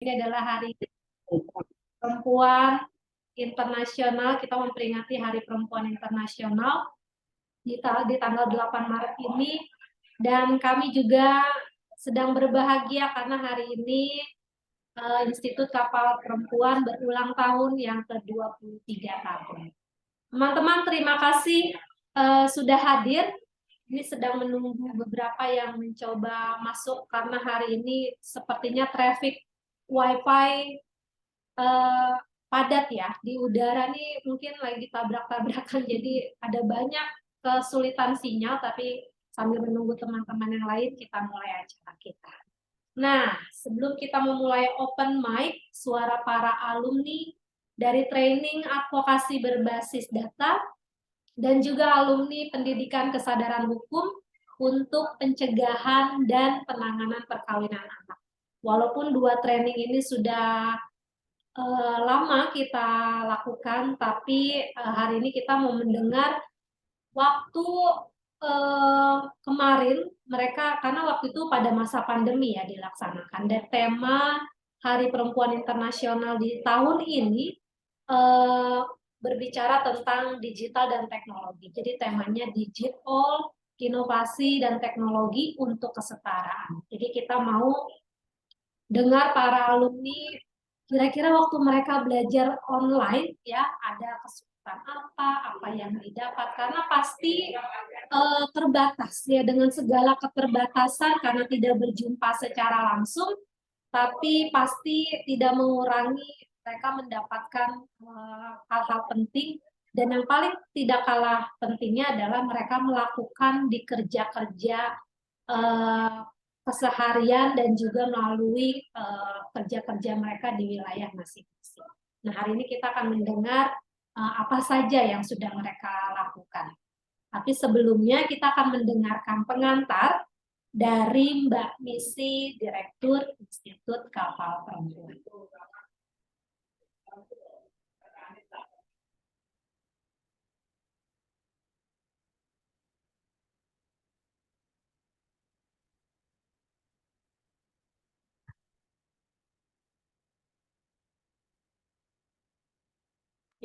ini adalah Hari Perempuan Internasional. Kita memperingati Hari Perempuan Internasional di tanggal 8 Maret ini. Dan kami juga sedang berbahagia karena hari ini Institut Kapal Perempuan berulang tahun yang ke-23 tahun. Teman-teman, terima kasih sudah hadir. Ini sedang menunggu beberapa yang mencoba masuk karena hari ini sepertinya traffic wifi padat ya. Di udara nih mungkin lagi tabrak-tabrakan, jadi ada banyak kesulitan sinyal, tapi sambil menunggu teman-teman yang lain kita mulai acara kita. Nah, sebelum kita memulai open mic, suara para alumni dari training advokasi berbasis data dan juga alumni pendidikan kesadaran hukum untuk pencegahan dan penanganan perkawinan anak. Walaupun 2 training ini sudah lama kita lakukan, tapi hari ini kita mau mendengar waktu kemarin mereka, karena waktu itu pada masa pandemi ya dilaksanakan, dan tema Hari Perempuan Internasional di tahun ini berbicara tentang digital dan teknologi. Jadi temanya digital, inovasi dan teknologi untuk kesetaraan. Jadi kita mau dengar para alumni kira-kira waktu mereka belajar online ya ada kesulitan apa yang didapat, karena pasti terbatas ya, dengan segala keterbatasan karena tidak berjumpa secara langsung, tapi pasti tidak mengurangi mereka mendapatkan hal-hal penting. Dan yang paling tidak kalah pentingnya adalah mereka melakukan di kerja-kerja keseharian dan juga melalui kerja-kerja mereka di wilayah masing-masing. Nah, hari ini kita akan mendengar apa saja yang sudah mereka lakukan. Tapi sebelumnya kita akan mendengarkan pengantar dari Mbak Misi, Direktur Institut Kapal Perempuan.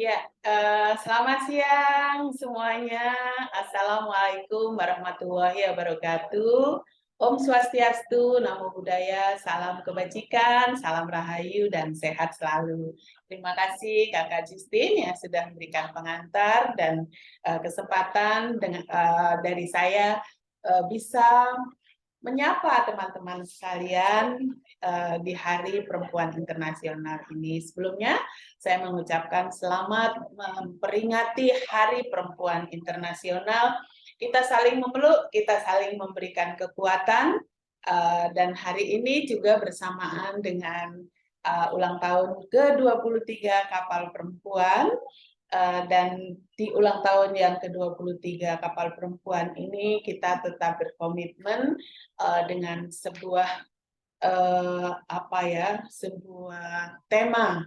Ya, selamat siang semuanya. Assalamualaikum warahmatullahi wabarakatuh. Om Swastiastu, Namo Buddhaya, salam kebajikan, salam rahayu, dan sehat selalu. Terima kasih Kakak Justin yang sudah memberikan pengantar dan kesempatan dari saya bisa menyapa teman-teman sekalian di Hari Perempuan Internasional ini. Sebelumnya, saya mengucapkan selamat memperingati Hari Perempuan Internasional. Kita saling memeluk, kita saling memberikan kekuatan, dan hari ini juga bersamaan dengan ulang tahun ke-23 Kapal Perempuan. Dan di ulang tahun yang ke-23 Kapal Perempuan ini kita tetap berkomitmen dengan sebuah sebuah tema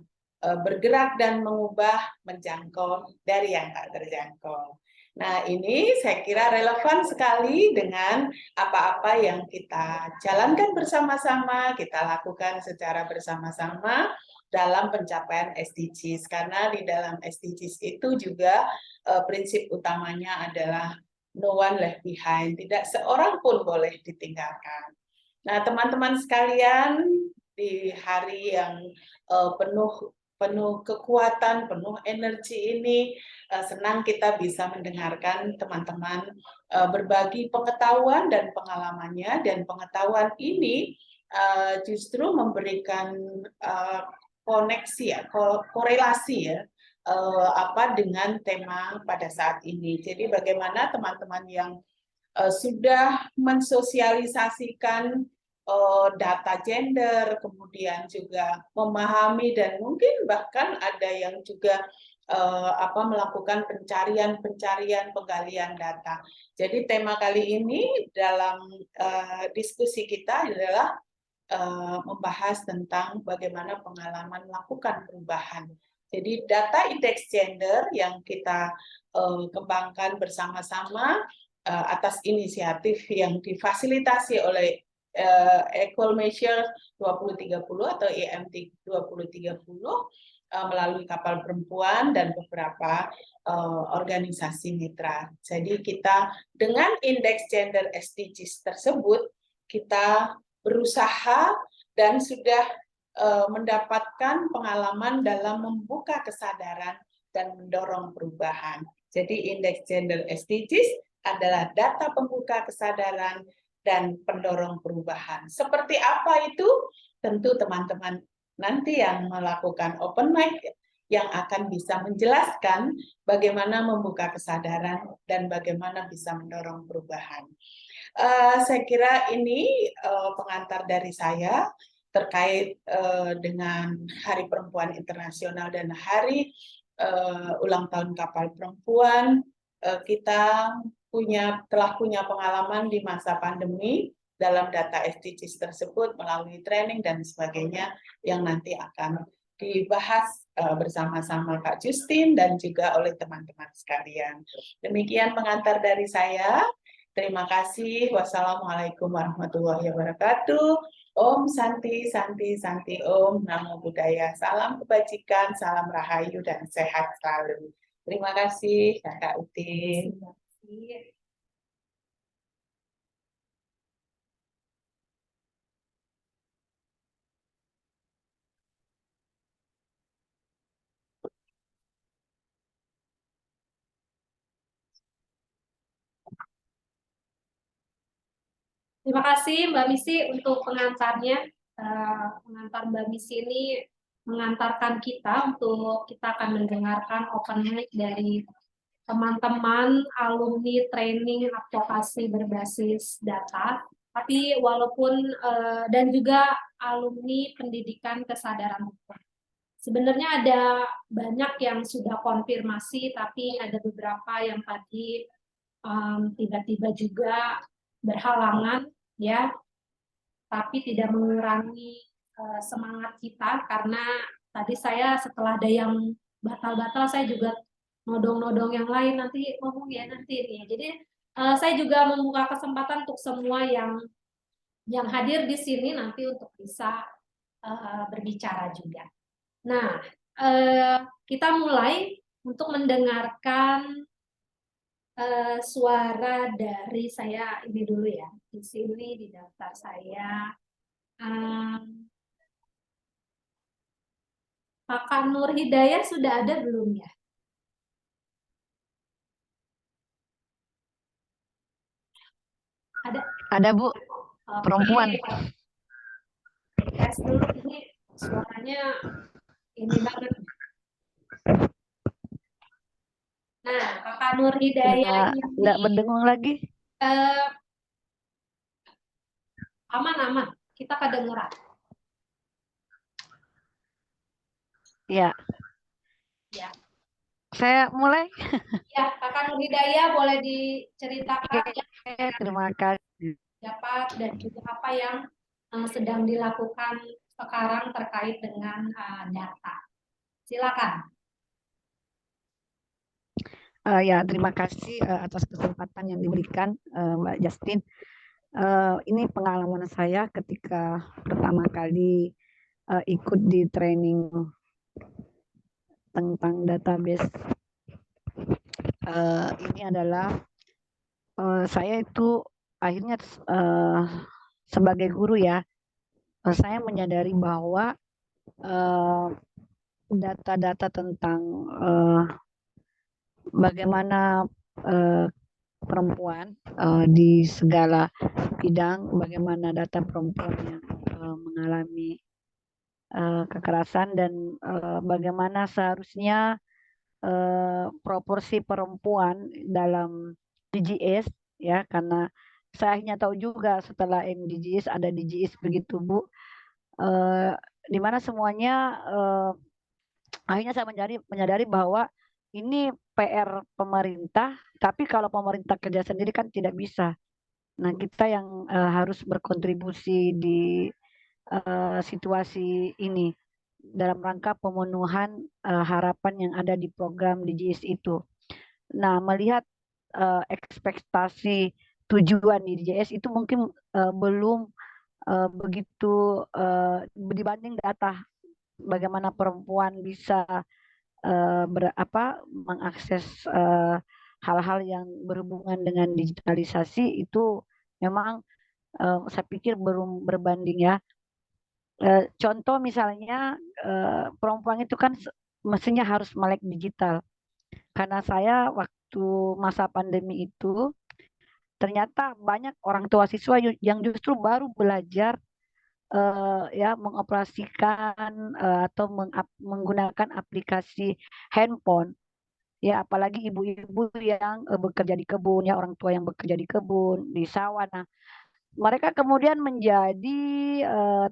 bergerak dan mengubah, menjangkau dari yang tak terjangkau. Nah, ini saya kira relevan sekali dengan apa-apa yang kita jalankan bersama-sama, kita lakukan secara bersama-sama dalam pencapaian SDGs, karena di dalam SDGs itu juga prinsip utamanya adalah no one left behind, tidak seorang pun boleh ditinggalkan. Nah, teman-teman sekalian, di hari yang penuh kekuatan, penuh energi ini, senang kita bisa mendengarkan teman-teman berbagi pengetahuan dan pengalamannya, dan pengetahuan ini justru memberikan koneksi ya, korelasi ya, dengan tema pada saat ini. Jadi bagaimana teman-teman yang sudah mensosialisasikan data gender, kemudian juga memahami dan mungkin bahkan ada yang juga melakukan pencarian, penggalian data. Jadi tema kali ini dalam diskusi kita adalah membahas tentang bagaimana pengalaman melakukan perubahan. Jadi data indeks gender yang kita kembangkan bersama-sama atas inisiatif yang difasilitasi oleh Equal Measure 2030 atau EMT 2030 melalui kapal perempuan dan beberapa organisasi mitra. Jadi kita dengan indeks gender SDGs tersebut kita berusaha dan sudah mendapatkan pengalaman dalam membuka kesadaran dan mendorong perubahan. Jadi indeks gender SDGs adalah data pembuka kesadaran dan pendorong perubahan. Seperti apa itu? Tentu teman-teman nanti yang melakukan open mic yang akan bisa menjelaskan bagaimana membuka kesadaran dan bagaimana bisa mendorong perubahan. Saya kira ini pengantar dari saya terkait dengan Hari Perempuan Internasional dan Hari Ulang Tahun Kapal Perempuan. Kita telah punya pengalaman di masa pandemi dalam data SDGs tersebut melalui training dan sebagainya yang nanti akan dibahas bersama-sama Kak Justin dan juga oleh teman-teman sekalian. Demikian pengantar dari saya. Terima kasih. Wassalamualaikum warahmatullahi wabarakatuh. Om Santi, Santi, Santi, Om Namo Buddhaya. Salam kebajikan, salam rahayu, dan sehat selalu. Terima kasih, Kakak Utin. Terima kasih Mbak Misi untuk pengantarnya. Pengantar Mbak Misi ini mengantarkan kita untuk kita akan mendengarkan open mic dari teman-teman alumni training advokasi berbasis data. Tapi walaupun dan juga alumni pendidikan kesadaran hukum. Sebenarnya ada banyak yang sudah konfirmasi, tapi ada beberapa yang tadi tiba-tiba juga berhalangan, ya, tapi tidak mengurangi semangat kita, karena tadi saya setelah ada yang batal-batal, saya juga nodong-nodong yang lain, nanti ngomong ya nanti nih. Jadi saya juga membuka kesempatan untuk semua yang hadir di sini nanti untuk bisa berbicara juga. Nah, kita mulai untuk mendengarkan suara dari saya ini dulu ya. Di sini di daftar saya. Kakak Nur Hidayah sudah ada belum ya? Ada. Ada Bu, perempuan. Tes dulu, ini suaranya ini banget. Nah, Kakak Nur Hidayah ini Nggak berdengung lagi. Aman-aman, kita kedengeran. Ya. Ya. Saya mulai. Ya, Kakak Nur Hidayah boleh diceritakan ya. Terima kasih. Dapat dan juga apa yang sedang dilakukan sekarang terkait dengan data. Silakan. Ya, terima kasih atas kesempatan yang diberikan Mbak Justin. Ini pengalaman saya ketika pertama kali ikut di training tentang database. Ini adalah saya itu akhirnya sebagai guru ya, saya menyadari bahwa data-data tentang bagaimana perempuan di segala bidang, bagaimana data perempuan yang mengalami kekerasan dan bagaimana seharusnya proporsi perempuan dalam DGS ya, karena saya hanya tahu juga setelah MDGs ada DGS begitu Bu, di mana semuanya akhirnya saya menyadari bahwa ini PR pemerintah, tapi kalau pemerintah kerja sendiri kan tidak bisa. Nah, kita yang harus berkontribusi di situasi ini dalam rangka pemenuhan harapan yang ada di program DGS itu. Nah, melihat ekspektasi tujuan di DGS itu mungkin belum begitu dibanding data bagaimana perempuan bisa mengakses hal-hal yang berhubungan dengan digitalisasi itu memang saya pikir belum berbanding ya. Contoh misalnya perempuan itu kan mestinya harus melek digital. Karena saya waktu masa pandemi itu ternyata banyak orang tua siswa yang justru baru belajar ya mengoperasikan atau menggunakan aplikasi handphone. Ya, apalagi ibu-ibu yang bekerja di kebun, ya orang tua yang bekerja di kebun, di sawah. Nah, mereka kemudian menjadi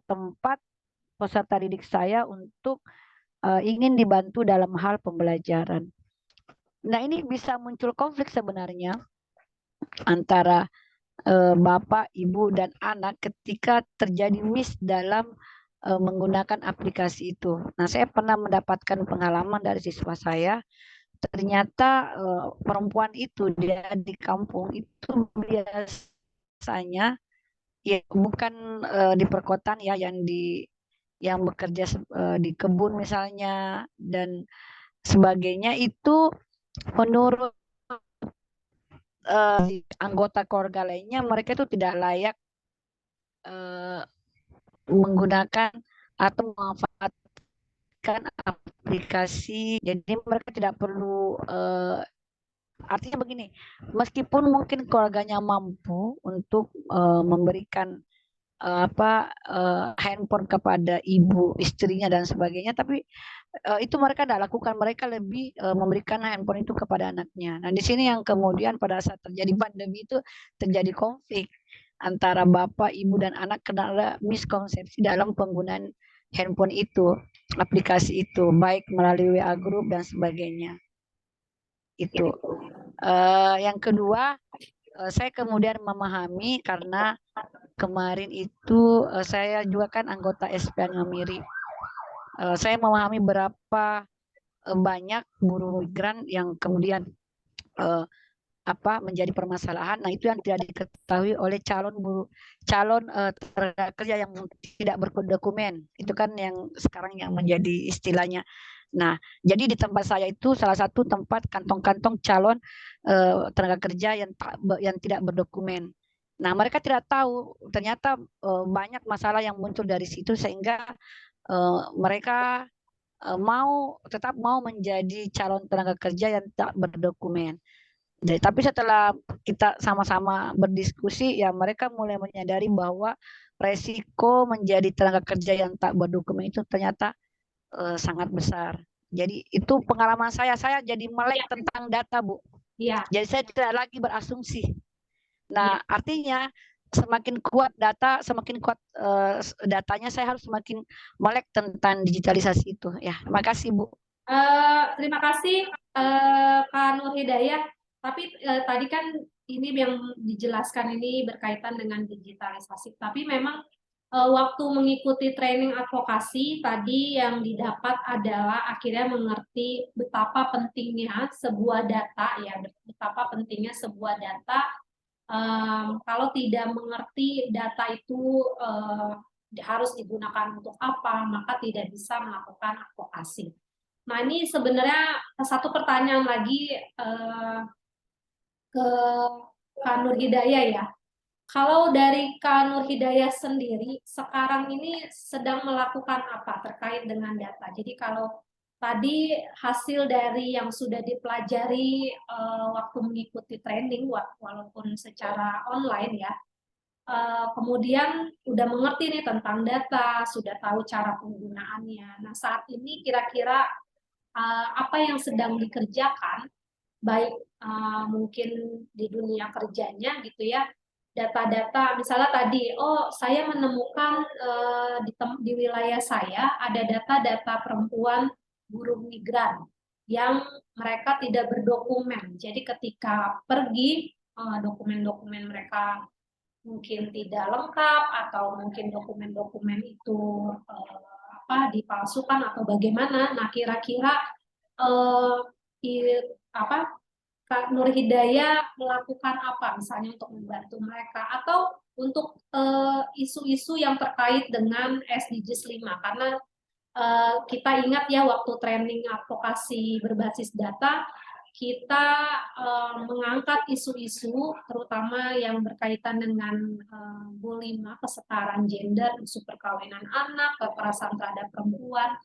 tempat peserta didik saya untuk ingin dibantu dalam hal pembelajaran. Nah, ini bisa muncul konflik sebenarnya antara bapak, ibu, dan anak ketika terjadi miss dalam menggunakan aplikasi itu. Nah, saya pernah mendapatkan pengalaman dari siswa saya. Ternyata perempuan itu dia di kampung itu biasanya ya bukan di perkotaan ya yang bekerja di kebun misalnya dan sebagainya itu menurut anggota keluarga lainnya mereka itu tidak layak menggunakan atau memanfaatkan aplikasi. Jadi mereka tidak perlu artinya begini, meskipun mungkin keluarganya mampu untuk memberikan handphone kepada ibu istrinya dan sebagainya, tapi itu mereka tidak lakukan. Mereka lebih memberikan handphone itu kepada anaknya. Nah, di sini yang kemudian pada saat terjadi pandemi itu terjadi konflik antara bapak, ibu, dan anak karena ada miskonsepsi dalam penggunaan handphone itu, aplikasi itu, baik melalui WA group dan sebagainya. Itu. Yang kedua, saya kemudian memahami karena kemarin itu saya juga kan anggota SPN Ngamiri. Saya memahami berapa banyak buruh migran yang kemudian menjadi permasalahan. Nah, itu yang tidak diketahui oleh calon tenaga kerja yang tidak berdokumen. Itu kan yang sekarang yang menjadi istilahnya. Nah, jadi di tempat saya itu salah satu tempat kantong-kantong calon tenaga kerja yang tidak berdokumen. Nah, mereka tidak tahu ternyata banyak masalah yang muncul dari situ sehingga mereka tetap mau menjadi calon tenaga kerja yang tak berdokumen. Jadi, tapi setelah kita sama-sama berdiskusi, ya mereka mulai menyadari bahwa resiko menjadi tenaga kerja yang tak berdokumen itu ternyata sangat besar. Jadi itu pengalaman saya jadi melek tentang data, Bu. Iya. Jadi saya tidak lagi berasumsi. Nah, artinya semakin kuat data, semakin kuat datanya, saya harus semakin melek tentang digitalisasi itu. Ya, terima kasih, Bu. Terima kasih Kak Nur Hidayah. Tapi tadi kan ini yang dijelaskan ini berkaitan dengan digitalisasi. Tapi memang waktu mengikuti training advokasi tadi yang didapat adalah akhirnya mengerti betapa pentingnya sebuah data ya, betapa pentingnya sebuah data. Kalau tidak mengerti data itu harus digunakan untuk apa, maka tidak bisa melakukan advokasi. Nah, ini sebenarnya satu pertanyaan lagi ke Kak Nur Hidayah ya. Kalau dari Kak Nur Hidayah sendiri, sekarang ini sedang melakukan apa terkait dengan data? Jadi kalau tadi hasil dari yang sudah dipelajari waktu mengikuti training, walaupun secara online ya, kemudian udah mengerti nih tentang data, sudah tahu cara penggunaannya. Nah, saat ini kira-kira apa yang sedang dikerjakan, baik mungkin di dunia kerjanya gitu ya, data-data misalnya tadi, oh saya menemukan di wilayah saya ada data-data perempuan buruh migran yang mereka tidak berdokumen. Jadi ketika pergi dokumen-dokumen mereka mungkin tidak lengkap atau mungkin dokumen-dokumen itu dipalsukan atau bagaimana. Nah, kira-kira Kak Nur Hidayah melakukan apa misalnya untuk membantu mereka atau untuk isu-isu yang terkait dengan SDGs 5, karena kita ingat ya waktu training advokasi berbasis data, kita mengangkat isu-isu terutama yang berkaitan dengan Goal 5, kesetaraan gender, isu perkawinan anak, kekerasan terhadap perempuan.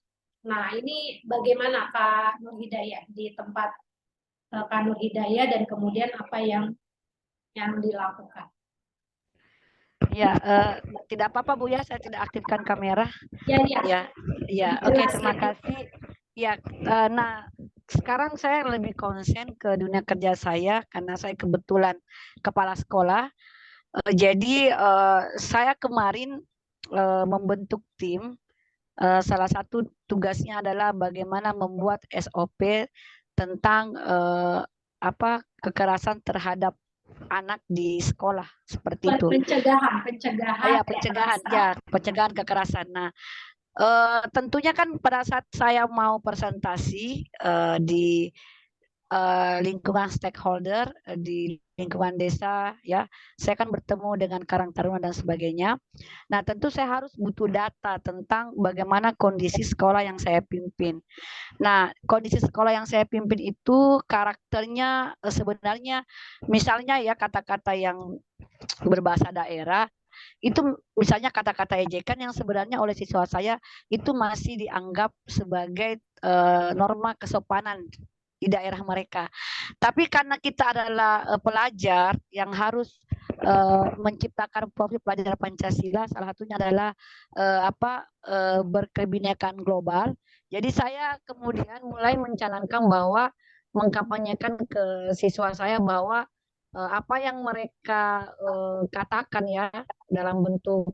Nah, ini bagaimana Kak Nur Hidayah di tempat Kak Nur Hidayah dan kemudian apa yang dilakukan? Ya, tidak apa-apa Bu ya, saya tidak aktifkan kamera. Ya, ya. Ya, ya, oke, terima kasih. Ya, nah sekarang saya lebih konsen ke dunia kerja saya karena saya kebetulan kepala sekolah. Jadi saya kemarin membentuk tim. Salah satu tugasnya adalah bagaimana membuat SOP tentang kekerasan terhadap anak di sekolah seperti itu. Pencegahan Ya, pencegahan kekerasan. Nah, tentunya kan pada saat saya mau presentasi di lingkungan stakeholder, di lingkungan desa, ya, saya kan bertemu dengan Karang Taruna dan sebagainya. Nah, tentu saya harus butuh data tentang bagaimana kondisi sekolah yang saya pimpin. Nah, kondisi sekolah yang saya pimpin itu karakternya sebenarnya, misalnya ya kata-kata yang berbahasa daerah, itu misalnya kata-kata ejekan yang sebenarnya oleh siswa saya itu masih dianggap sebagai norma kesopanan di daerah mereka. Tapi karena kita adalah pelajar yang harus menciptakan profil pelajar Pancasila, salah satunya adalah berkebinekaan global. Jadi saya kemudian mulai mencanangkan bahwa mengkampanyekan ke siswa saya bahwa apa yang mereka katakan ya dalam bentuk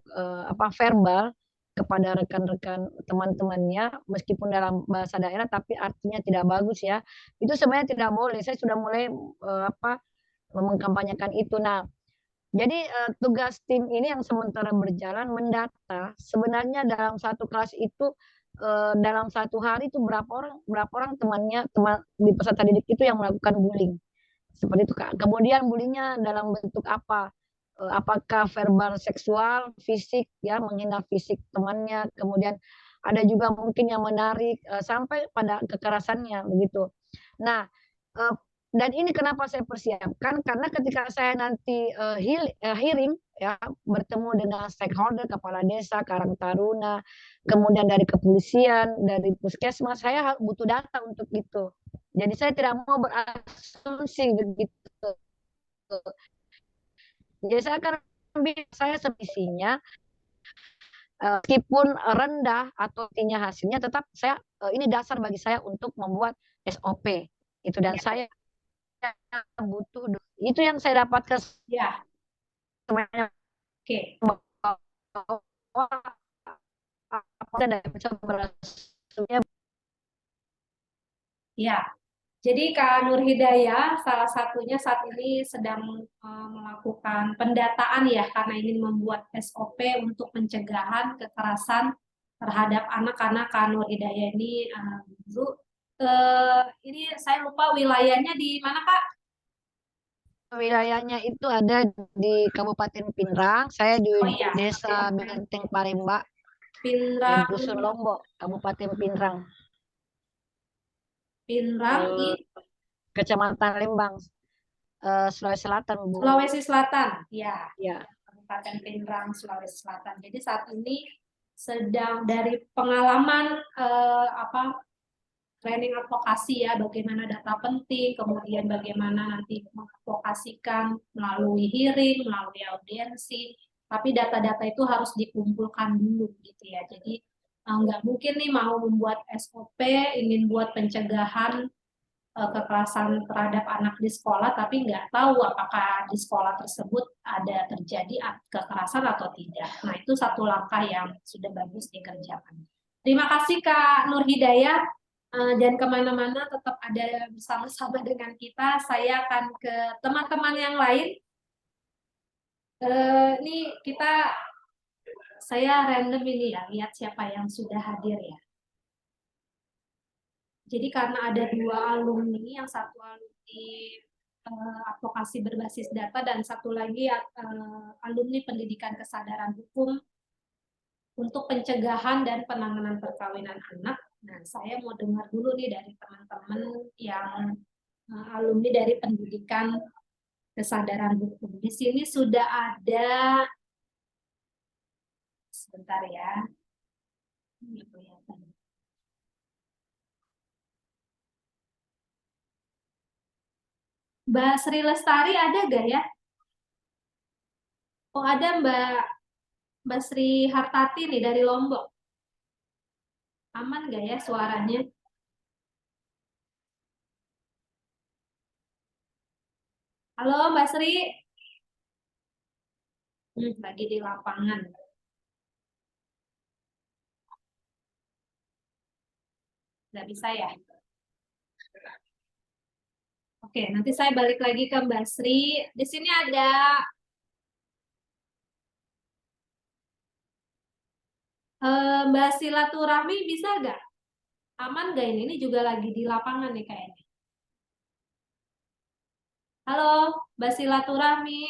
verbal kepada rekan-rekan teman-temannya meskipun dalam bahasa daerah tapi artinya tidak bagus ya, itu sebenarnya tidak boleh. Saya sudah mulai mengkampanyekan itu. Nah, jadi tugas tim ini yang sementara berjalan mendata sebenarnya dalam satu kelas itu dalam satu hari itu berapa orang teman di peserta didik itu yang melakukan bullying. Seperti itu Kak. Kemudian bullyingnya dalam bentuk apa? Apakah verbal, seksual, fisik, ya menghina fisik temannya. Kemudian ada juga mungkin yang menarik sampai pada kekerasannya begitu. Nah, dan ini kenapa saya persiapkan? Karena ketika saya nanti hearing, ya bertemu dengan stakeholder, kepala desa, Karang Taruna, kemudian dari kepolisian, dari puskesmas, saya butuh data untuk itu. Jadi saya tidak mau berasumsi begitu. Jadi saya akan saya semestinya meskipun rendah atau tingginya hasilnya, tetap saya ini dasar bagi saya untuk membuat SOP itu, dan saya butuh itu yang saya dapatkan ya. Oke. Ya, jadi Kak Nur Hidayah salah satunya saat ini sedang melakukan pendataan ya karena ingin membuat SOP untuk pencegahan kekerasan terhadap anak, karena Kak Nur Hidayah ini guru. Ini saya lupa wilayahnya di mana Kak? Wilayahnya itu ada di Kabupaten Pinrang, saya di Desa Benteng Paremba, Pinrang, Dusun Lombok, Kabupaten Pinrang. Pinrang di Kecamatan Lembang, Sulawesi Selatan, Bu. Sulawesi Selatan, ya. Ya. Kabupaten Pinrang, Sulawesi Selatan. Jadi saat ini sedang dari pengalaman training advokasi ya, bagaimana data penting, kemudian bagaimana nanti mengadvokasikan melalui hearing, melalui audiensi, tapi data-data itu harus dikumpulkan dulu gitu ya. Jadi nggak mungkin nih mau membuat SOP, ingin buat pencegahan kekerasan terhadap anak di sekolah, tapi nggak tahu apakah di sekolah tersebut ada terjadi kekerasan atau tidak. Nah, itu satu langkah yang sudah bagus dikerjakan. Terima kasih Kak Nur Hidayah. Jangan kemana-mana, tetap ada bersama-sama dengan kita. Saya akan ke teman-teman yang lain. Ini saya random ini ya, lihat siapa yang sudah hadir ya. Jadi karena ada 2 alumni, yang satu alumni advokasi berbasis data, dan satu lagi alumni pendidikan kesadaran hukum untuk pencegahan dan penanganan perkawinan anak. Nah, saya mau dengar dulu nih dari teman-teman yang alumni dari pendidikan kesadaran hukum. Di sini sudah ada, sebentar ya. Ini kelihatan. Mbak Sri Lestari ada gak ya? Oh, ada Mbak Sri Hartati nih dari Lombok. Aman gak ya suaranya? Halo Mbak Sri. Lagi di lapangan. Nggak bisa ya? Oke, nanti saya balik lagi ke Mbak Sri. Di sini ada Mbak Silaturahmi, bisa nggak? Aman nggak ini? Ini juga lagi di lapangan nih kayaknya. Halo, Mbak Silaturahmi.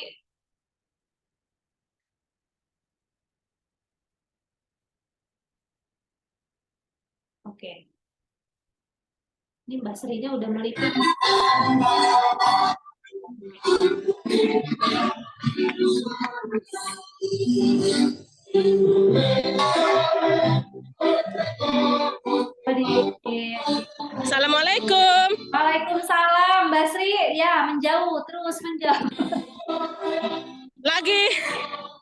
Oke. Ini Mbak Srinya udah melipir. Assalamualaikum. Waalaikumsalam, Mbak Sri. Ya, menjauh, terus menjauh. Lagi.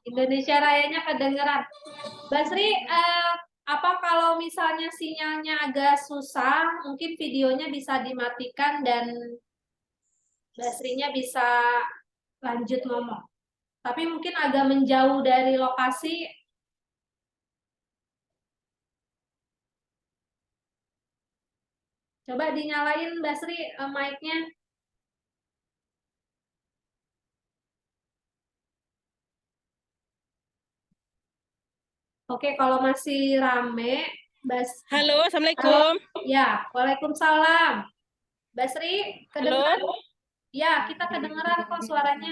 Indonesia Rayanya kedengeran. Mbak Sri, apa kalau misalnya sinyalnya agak susah, mungkin videonya bisa dimatikan dan Mbak Srinya bisa lanjut ngomong. Tapi mungkin agak menjauh dari lokasi. Coba dinyalain Mbak Sri mic-nya. Oke, kalau masih rame, Halo, Assalamualaikum. Ya, Waalaikumsalam. Mbak Sri, kedengeran? Halo. Ya, kita kedengeran kok suaranya.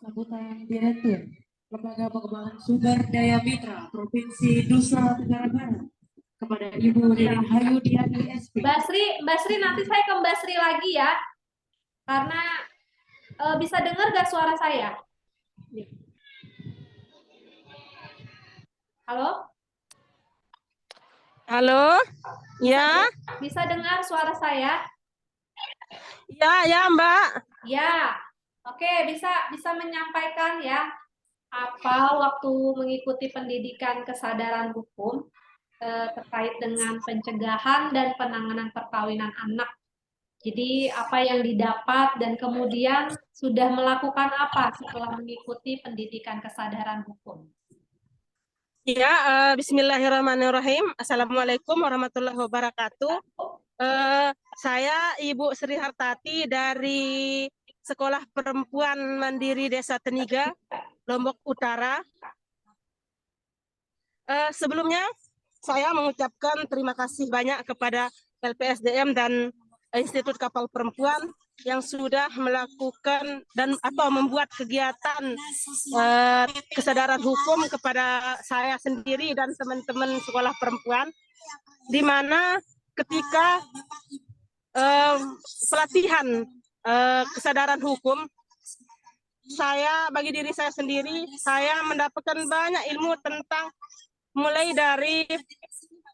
Sambutan Direktur Lembaga Pengembangan Sumber Daya Mitra Provinsi Nusa Tenggara Barat kepada Ibu Ririn Hayudiani SP. Mbak Sri, nanti saya ke Mbak Sri lagi ya, karena bisa dengar gak suara saya? Halo? Halo. Ya. Bisa dengar suara saya? Ya, Mbak. Ya. Oke, bisa menyampaikan ya apa waktu mengikuti pendidikan kesadaran hukum terkait dengan pencegahan dan penanganan perkawinan anak. Jadi apa yang didapat dan kemudian sudah melakukan apa setelah mengikuti pendidikan kesadaran hukum? Ya, bismillahirrahmanirrahim. Assalamualaikum warahmatullahi wabarakatuh. Saya Ibu Sri Hartati dari Sekolah Perempuan Mandiri Desa Teniga, Lombok Utara. Sebelumnya saya mengucapkan terima kasih banyak kepada LPSDM dan Institut Kapal Perempuan yang sudah melakukan atau membuat kegiatan kesadaran hukum kepada saya sendiri dan teman-teman sekolah perempuan, di mana ketika pelatihan kesadaran hukum, bagi diri saya sendiri, saya mendapatkan banyak ilmu tentang mulai dari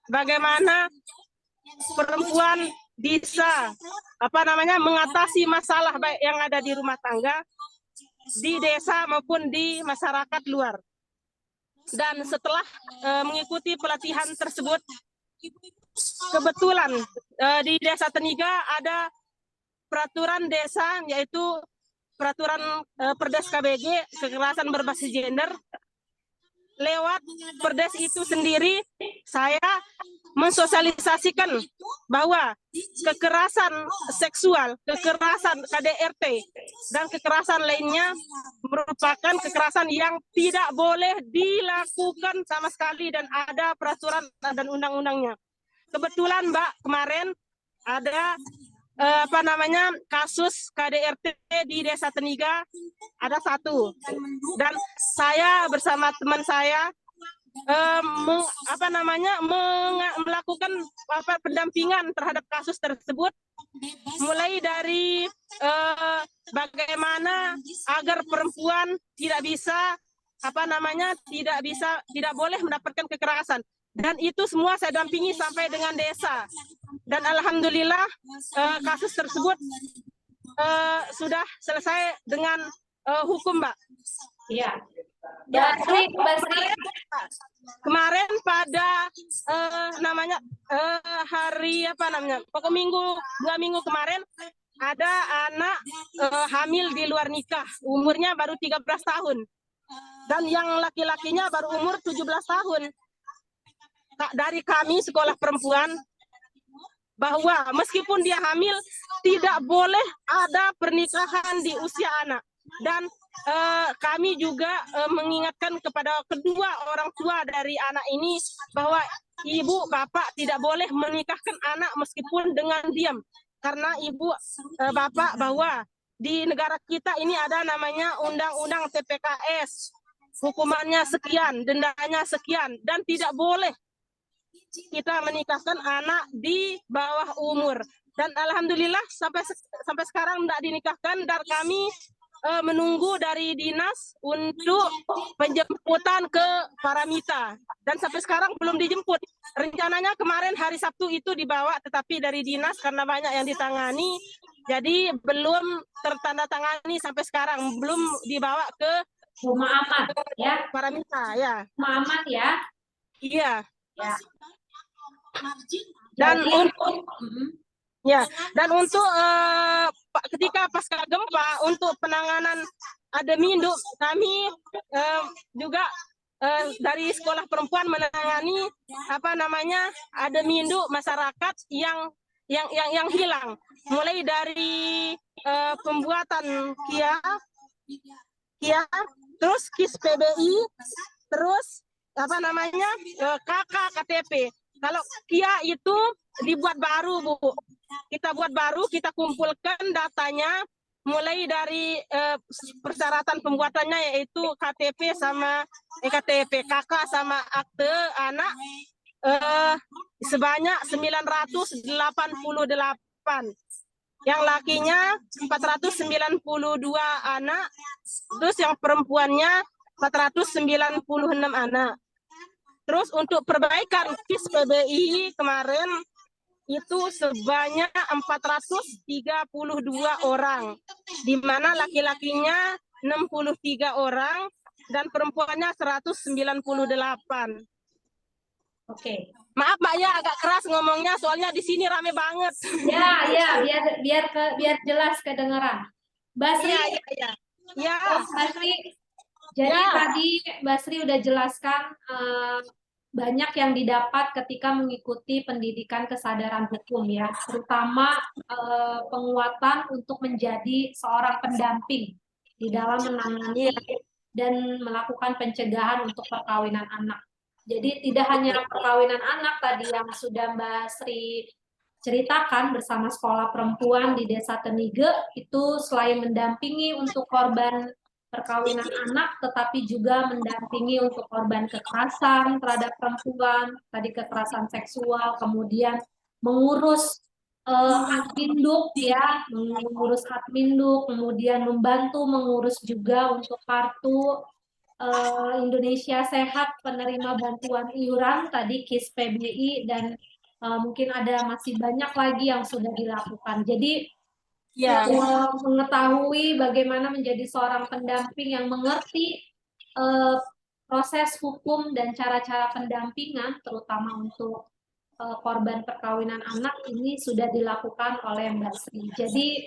bagaimana perempuan bisa mengatasi masalah baik yang ada di rumah tangga, di desa maupun di masyarakat luar. Dan setelah mengikuti pelatihan tersebut, kebetulan di Desa Teniga ada peraturan desa, yaitu peraturan Perdes KBG kekerasan berbasis gender. Lewat Perdes itu sendiri, saya mensosialisasikan bahwa kekerasan seksual, kekerasan KDRT, dan kekerasan lainnya merupakan kekerasan yang tidak boleh dilakukan sama sekali dan ada peraturan dan undang-undangnya. Kebetulan Mbak, kemarin ada kasus KDRT di Desa Teniga ada 1, dan saya bersama teman saya melakukan pendampingan terhadap kasus tersebut, mulai dari bagaimana agar perempuan tidak boleh mendapatkan kekerasan, dan itu semua saya dampingi sampai dengan desa, dan alhamdulillah kasus tersebut sudah selesai dengan hukum, Mbak. Iya. Ya, Basri. Kemarin pada pokok minggu 2 minggu kemarin ada anak hamil di luar nikah, umurnya baru 13 tahun, dan yang laki-lakinya baru umur 17 tahun. Dari kami sekolah perempuan bahwa meskipun dia hamil tidak boleh ada pernikahan di usia anak, dan kami juga mengingatkan kepada kedua orang tua dari anak ini bahwa ibu bapak tidak boleh menikahkan anak meskipun dengan diam, karena ibu bapak bahwa di negara kita ini ada namanya undang-undang TPKS, hukumannya sekian, dendanya sekian, dan tidak boleh kita menikahkan anak di bawah umur. Dan alhamdulillah sampai sekarang tidak dinikahkan, dan kami menunggu dari dinas untuk penjemputan ke Paramita, dan sampai sekarang belum dijemput. Rencananya kemarin hari Sabtu itu dibawa, tetapi dari dinas karena banyak yang ditangani, jadi belum tertandatangani sampai sekarang, belum dibawa ke Rumah aman ya. Paramita ya. Rumah aman ya. Iya. Ya. Dan Jadi, untuk ketika pasca gempa untuk penanganan Ademindo, kami juga dari sekolah perempuan menangani Ademindo masyarakat yang hilang, mulai dari pembuatan KIA, terus KIS PBI, terus KK KTP. Kalau KIA itu dibuat baru, Bu. Kita buat baru, kita kumpulkan datanya, mulai dari persyaratan pembuatannya yaitu KTP sama KTP, KK sama akte anak sebanyak 988. Yang lakinya 492 anak, terus yang perempuannya 496 anak. Terus untuk perbaikan KIS PBI kemarin itu sebanyak 432 orang, di mana laki-lakinya 63 orang dan perempuannya 198. Oke. Maaf Mbak ya, agak keras ngomongnya soalnya di sini rame banget. Ya, biar jelas kedengaran. Basri. Ya. Basri. Jadi tadi Basri udah jelaskan banyak yang didapat ketika mengikuti pendidikan kesadaran hukum ya, terutama penguatan untuk menjadi seorang pendamping di dalam menangani dan melakukan pencegahan untuk perkawinan anak. Jadi tidak hanya perkawinan anak tadi yang sudah Mbak Sri ceritakan bersama sekolah perempuan di Desa Tenige, itu selain mendampingi untuk korban perkawinan anak, tetapi juga mendampingi untuk korban kekerasan terhadap perempuan, tadi kekerasan seksual, kemudian mengurus adminduk ya, mengurus adminduk, kemudian membantu mengurus juga untuk kartu Indonesia Sehat penerima bantuan iuran tadi KIS PBI, dan mungkin ada masih banyak lagi yang sudah dilakukan. Jadi mengetahui bagaimana menjadi seorang pendamping yang mengerti proses hukum dan cara-cara pendampingan, terutama untuk korban perkawinan anak, ini sudah dilakukan oleh Mbak Sri. Jadi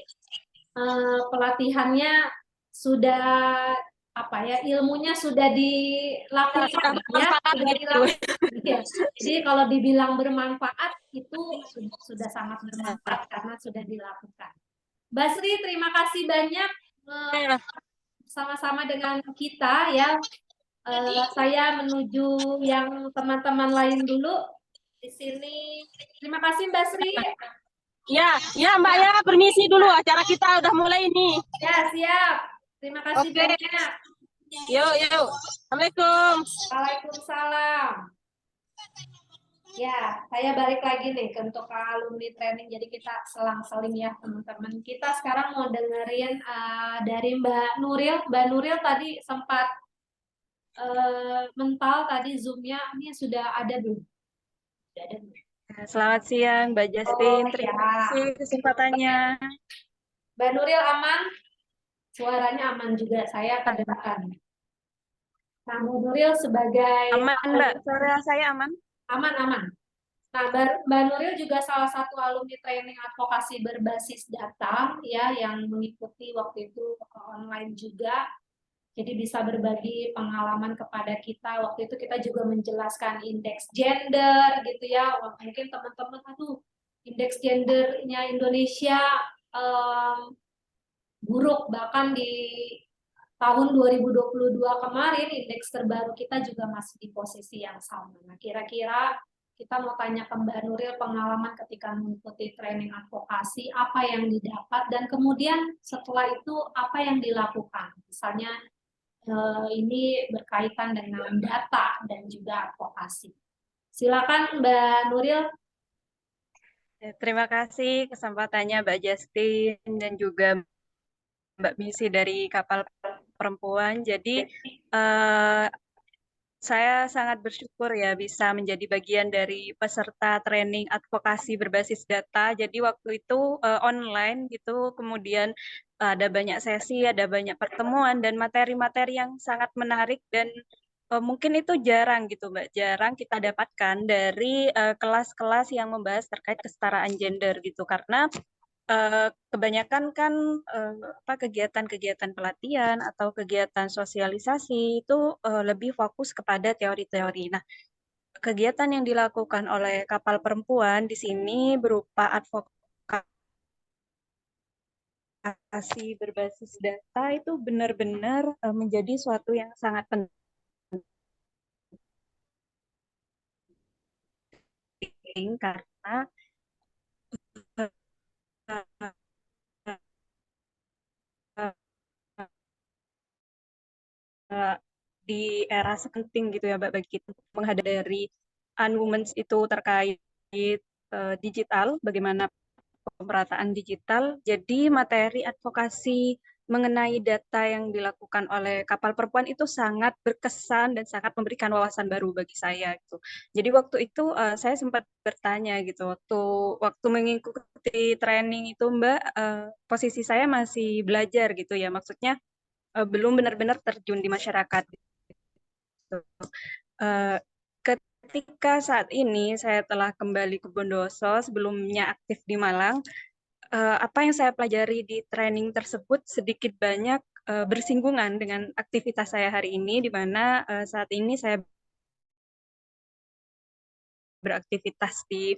pelatihannya sudah ilmunya sudah dilakukan ya, sudah dilakukan. Ya. Jadi kalau dibilang bermanfaat itu sudah sangat bermanfaat karena sudah dilakukan. Basri, terima kasih banyak sama-sama dengan kita ya. Saya menuju yang teman-teman lain dulu di sini. Terima kasih Basri. Ya Mbak ya, permisi dulu, acara kita udah mulai nih. Ya, siap. Terima kasih Oke. banyak. Yuk. Assalamualaikum. Waalaikumsalam. Ya, saya balik lagi nih untuk alumni training. Jadi kita selang-seling ya teman-teman. Kita sekarang mau dengerin dari Mbak Nuril. Mbak Nuril tadi sempat mental tadi Zoom-nya. Ini sudah ada belum? Sudah ada belum? Selamat siang, Mbak Justin. Terima ya. kasih kesempatannya. Mbak Nuril aman? Suaranya aman juga, saya kedengaran. Nah, Mbak Nuril sebagai Aman, Mbak. Suara saya aman? aman. Nah, Mbak Nuril juga salah satu alumni training advokasi berbasis data ya yang mengikuti waktu itu online juga. Jadi bisa berbagi pengalaman kepada kita. Waktu itu kita juga menjelaskan indeks gender gitu ya. Mungkin teman-teman, aduh, indeks gendernya Indonesia buruk, bahkan di tahun 2022 kemarin indeks terbaru kita juga masih di posisi yang sama. Nah, kira-kira kita mau tanya ke Mbak Nuril pengalaman ketika mengikuti training advokasi, apa yang didapat, dan kemudian setelah itu apa yang dilakukan. Misalnya ini berkaitan dengan data dan juga advokasi. Silakan Mbak Nuril. Terima kasih kesempatannya Mbak Justin dan juga Mbak Misi dari Kapal Perempuan. Jadi saya sangat bersyukur ya bisa menjadi bagian dari peserta training advokasi berbasis data. Jadi waktu itu online gitu, kemudian ada banyak sesi, ada banyak pertemuan dan materi-materi yang sangat menarik dan mungkin itu jarang gitu Mbak, jarang kita dapatkan dari kelas-kelas yang membahas terkait kesetaraan gender gitu. Karena kebanyakan kan kegiatan-kegiatan pelatihan atau kegiatan sosialisasi itu lebih fokus kepada teori-teori. Nah, kegiatan yang dilakukan oleh Kapal Perempuan di sini berupa advokasi berbasis data itu benar-benar menjadi suatu yang sangat penting karena di era sepenting gitu ya Mbak bagi kita menghadapi dari Unwomens itu terkait digital, bagaimana pemerataan digital. Jadi materi advokasi mengenai data yang dilakukan oleh Kapal Perempuan itu sangat berkesan dan sangat memberikan wawasan baru bagi saya gitu. Jadi waktu itu saya sempat bertanya gitu waktu mengikuti training itu Mbak, posisi saya masih belajar gitu ya, maksudnya belum benar-benar terjun di masyarakat. Uh, ketika saat ini saya telah kembali ke Bondowoso, sebelumnya aktif di Malang, apa yang saya pelajari di training tersebut sedikit banyak bersinggungan dengan aktivitas saya hari ini, di mana saat ini saya beraktivitas di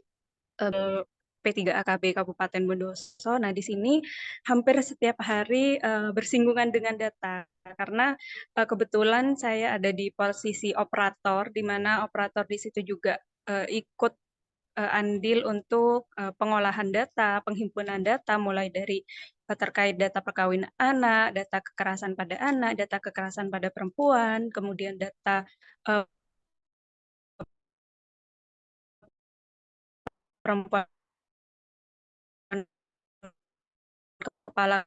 P3AKB Kabupaten Bondowoso. Nah, di sini hampir setiap hari bersinggungan dengan data karena kebetulan saya ada di posisi operator, di mana operator di situ juga ikut andil untuk pengolahan data, penghimpunan data, mulai dari terkait data perkawinan anak, data kekerasan pada anak, data kekerasan pada perempuan, kemudian data perempuan kepala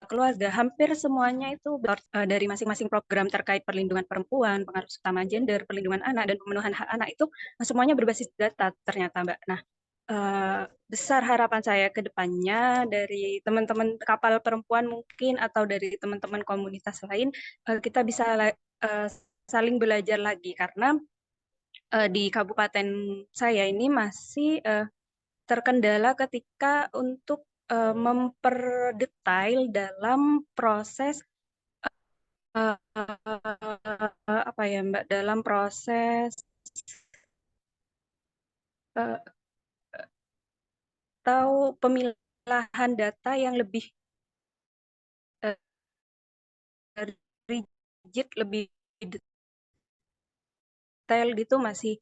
keluarga, hampir semuanya itu dari masing-masing program terkait perlindungan perempuan, pengaruh utama gender, perlindungan anak, dan pemenuhan hak anak itu semuanya berbasis data ternyata Mbak. Nah, besar harapan saya ke depannya dari teman-teman Kapal Perempuan mungkin atau dari teman-teman komunitas lain, kita bisa saling belajar lagi karena di kabupaten saya ini masih terkendala ketika untuk memperdetail dalam proses apa ya Mbak, dalam proses atau pemilahan data yang lebih rigid, lebih detail gitu masih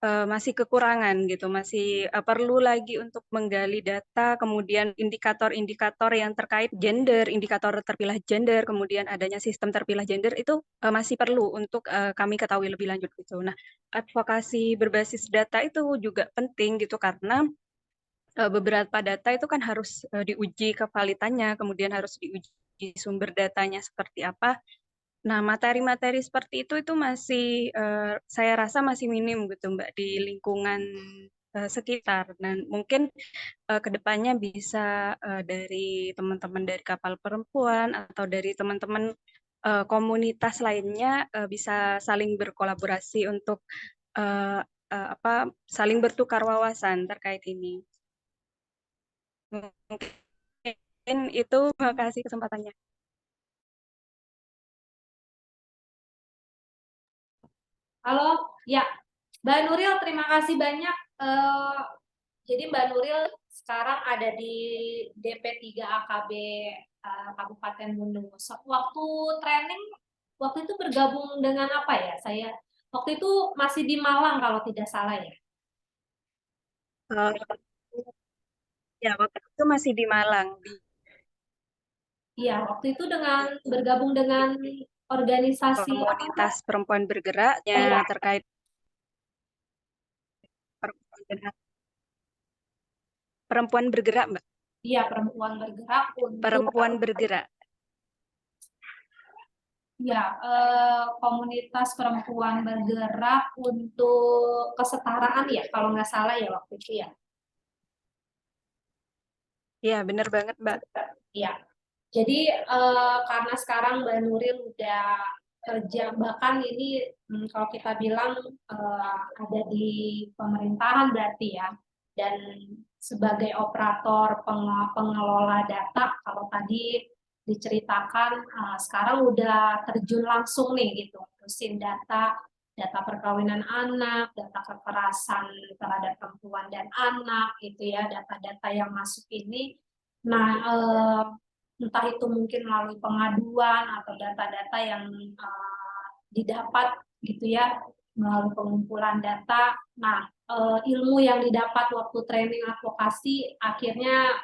masih kekurangan gitu, masih perlu lagi untuk menggali data, kemudian indikator-indikator yang terkait gender, indikator terpilah gender, kemudian adanya sistem terpilah gender itu masih perlu untuk kami ketahui lebih lanjut gitu. Nah, advokasi berbasis data itu juga penting gitu karena beberapa data itu kan harus diuji kevalitannya, kemudian harus diuji sumber datanya seperti apa. Nah, materi-materi seperti itu masih saya rasa masih minim gitu Mbak di lingkungan sekitar. Dan mungkin kedepannya bisa dari teman-teman dari Kapal Perempuan atau dari teman-teman komunitas lainnya bisa saling berkolaborasi untuk saling bertukar wawasan terkait ini. Mungkin itu, terima kasih kesempatannya. Halo, ya, Mbak Nuril, terima kasih banyak. Jadi Mbak Nuril sekarang ada di DP3 AKB Kabupaten Bondowoso. Waktu training, waktu itu bergabung dengan apa ya? Saya waktu itu masih di Malang kalau tidak salah ya. Ya, waktu itu masih di Malang. Iya, waktu itu dengan bergabung dengan organisasi Komunitas perempuan bergeraknya terkait perempuan bergerak, Mbak. Iya, perempuan bergerak untuk Perempuan bergerak. ya, komunitas perempuan bergerak untuk kesetaraan ya, kalau nggak salah ya waktu itu ya. Iya, benar banget, Mbak. Ya, jadi karena sekarang Mbak Nuril udah kerja, bahkan ini kalau kita bilang ada di pemerintahan berarti ya, dan sebagai operator pengelola data, kalau tadi diceritakan sekarang udah terjun langsung nih gitu, ngurusin data perkawinan anak, data kekerasan terhadap perempuan dan anak, gitu ya, data-data yang masuk ini. Nah, entah itu mungkin melalui pengaduan atau data-data yang didapat gitu ya melalui pengumpulan data. Nah, ilmu yang didapat waktu training advokasi akhirnya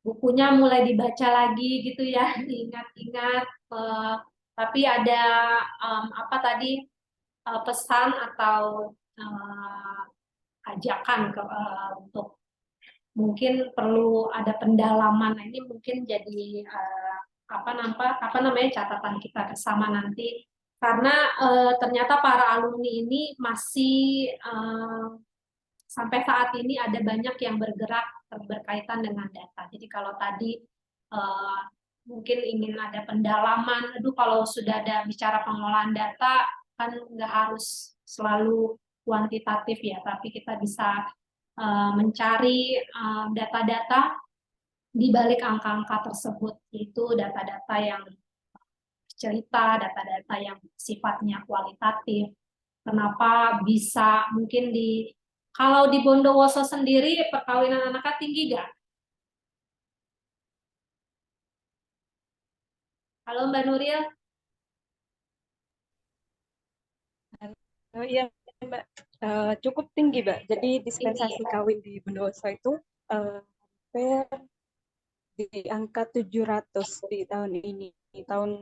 bukunya mulai dibaca lagi gitu ya, diingat-ingat. Tapi ada apa tadi pesan atau ajakan untuk mungkin perlu ada pendalaman. Nah, ini mungkin jadi apa namanya catatan kita bersama nanti, karena ternyata para alumni ini masih sampai saat ini ada banyak yang bergerak berkaitan dengan data. Jadi kalau tadi mungkin ingin ada pendalaman, aduh kalau sudah ada bicara pengolahan data kan nggak harus selalu kuantitatif ya, tapi kita bisa mencari data-data di balik angka-angka tersebut, itu data-data yang cerita, data-data yang sifatnya kualitatif. Kenapa bisa mungkin kalau di Bondowoso sendiri perkawinan anaknya tinggi gak? Halo Mbak Nuril. Oh iya, Mbak. Cukup tinggi, Mbak. Jadi dispensasi kawin di Bondowoso itu hampir di angka 700 di tahun ini. Di tahun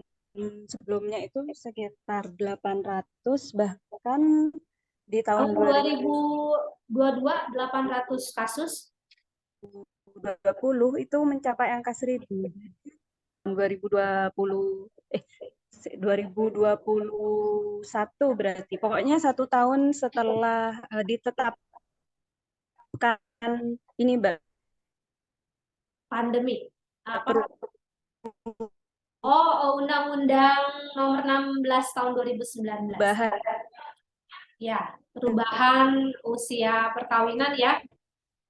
sebelumnya itu sekitar 800, bahkan di tahun 2022 800 kasus. 2020 itu mencapai angka 1000. 2021 berarti. Pokoknya 1 tahun setelah ditetapkan ini, Mbak. Pandemi. Apa? Oh, Undang-Undang Nomor 16 tahun 2019. Ya, perubahan usia perkawinan ya.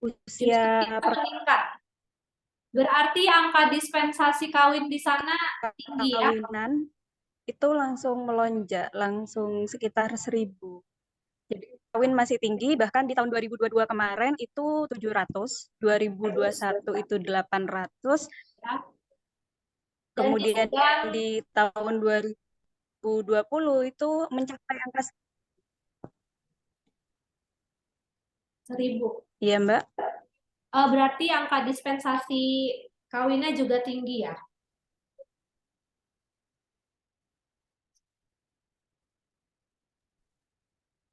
Usia meningkat. Berarti angka dispensasi kawin di sana tinggi ya? Perkawinan itu langsung melonjak, langsung sekitar 1000. Jadi kawin masih tinggi, bahkan di tahun 2022 kemarin itu 700, 2021 itu 800, Ya. kemudian di tahun 2020 itu mencapai angka 1.000. Iya, Mbak. Berarti angka dispensasi kawinnya juga tinggi ya?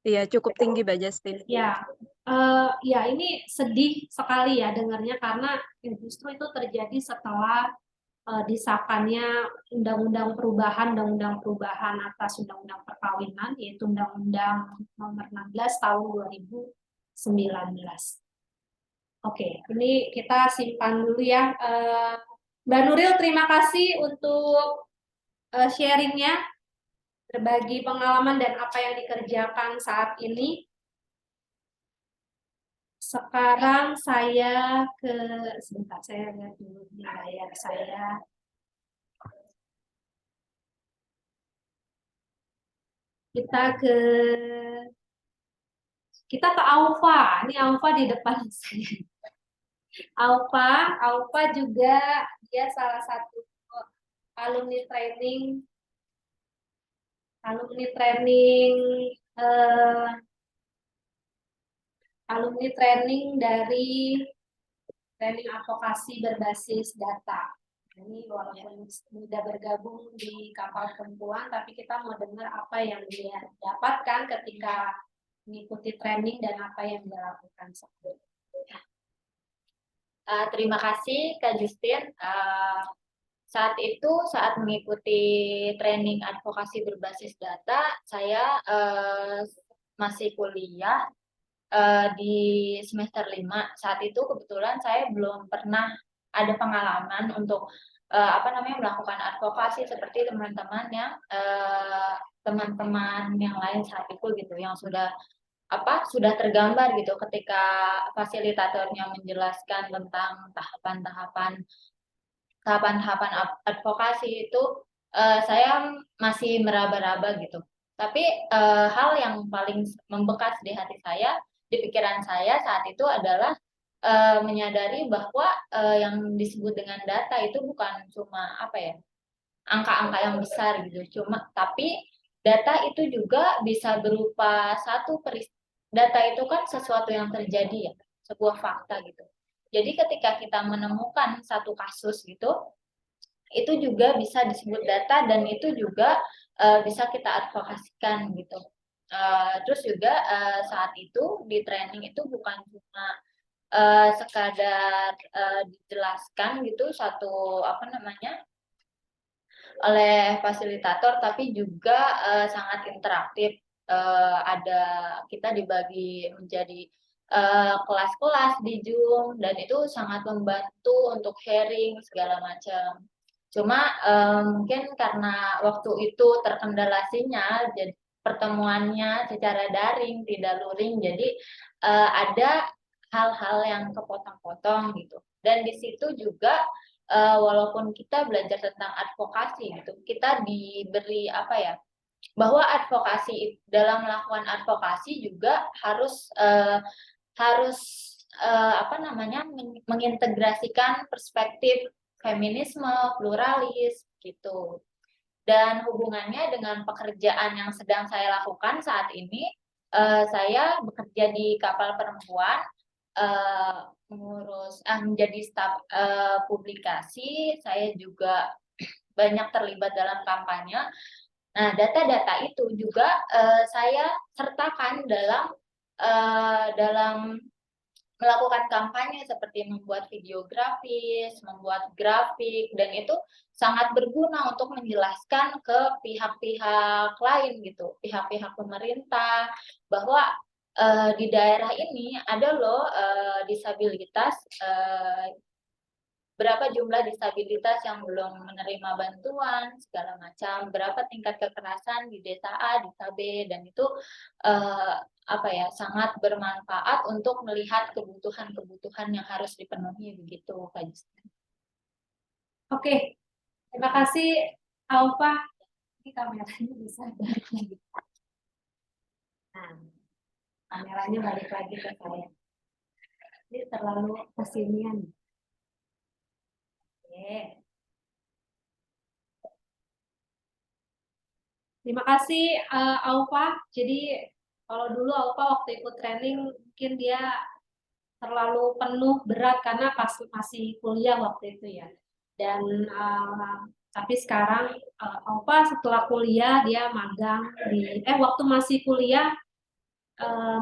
Iya, cukup tinggi, Mbak Justin. Ya, ya ini sedih sekali ya dengarnya karena justru itu terjadi setelah disahkannya undang-undang perubahan atas undang-undang perkawinan, yaitu Undang-Undang Nomor 16 Tahun 2019. Oke, ini kita simpan dulu ya. Mbak Nuril, terima kasih untuk sharingnya, berbagi pengalaman dan apa yang dikerjakan saat ini. Sekarang saya sebentar, saya lihat dulu di layar saya. Kita ke Aufa. Ini Aufa di depan saya. Aufa juga dia salah satu alumni training dari training advokasi berbasis data. Ini walaupun sudah bergabung di Kapal Perempuan, tapi kita mau dengar apa yang dia dapatkan ketika mengikuti training dan apa yang dia lakukan. Terima kasih Kak Justin. Saat mengikuti training advokasi berbasis data, saya masih kuliah di semester 5. Saat itu kebetulan saya belum pernah ada pengalaman untuk melakukan advokasi seperti teman-teman yang lain saat itu gitu, yang sudah tergambar gitu ketika fasilitatornya menjelaskan tentang tahapan-tahapan advokasi itu. Saya masih meraba-raba gitu. Tapi hal yang paling membekas di hati saya, di pikiran saya saat itu adalah menyadari bahwa yang disebut dengan data itu bukan cuma angka-angka yang besar gitu, tapi data itu juga bisa berupa data itu kan sesuatu yang terjadi ya, sebuah fakta gitu. Jadi ketika kita menemukan satu kasus gitu, itu juga bisa disebut data dan itu juga bisa kita advokasikan gitu. Terus juga saat itu di training itu bukan cuma sekadar dijelaskan gitu oleh fasilitator, tapi juga sangat interaktif. Kita dibagi menjadi kelas-kelas di Zoom dan itu sangat membantu untuk sharing segala macam. Cuma mungkin karena waktu itu terkendala sinyal, jadi pertemuannya secara daring, tidak luring, jadi ada hal-hal yang kepotong-potong gitu. Dan di situ juga walaupun kita belajar tentang advokasi gitu, kita diberi bahwa dalam melakukan advokasi juga harus mengintegrasikan perspektif feminisme, pluralis gitu. Dan hubungannya dengan pekerjaan yang sedang saya lakukan saat ini, saya bekerja di Kapal Perempuan, menjadi staf publikasi. Saya juga banyak terlibat dalam kampanye. Nah, data-data itu juga saya sertakan dalam melakukan kampanye seperti membuat video grafis, membuat grafik, dan itu sangat berguna untuk menjelaskan ke pihak-pihak lain gitu, pihak-pihak pemerintah, bahwa di daerah ini ada loh disabilitas, berapa jumlah disabilitas yang belum menerima bantuan segala macam, berapa tingkat kekerasan di desa A, desa B, dan itu sangat bermanfaat untuk melihat kebutuhan-kebutuhan yang harus dipenuhi begitu, Kak Justin. Oke, terima kasih Alfa. Ini kameranya bisa balik lagi. Nah, kameranya balik lagi ke saya. Ini terlalu kesinian. Terima kasih Aufa. Jadi Kalau dulu Aupa waktu ikut training mungkin dia terlalu penuh berat karena pas masih kuliah waktu itu ya. Dan tapi sekarang Aupa setelah kuliah dia magang waktu masih kuliah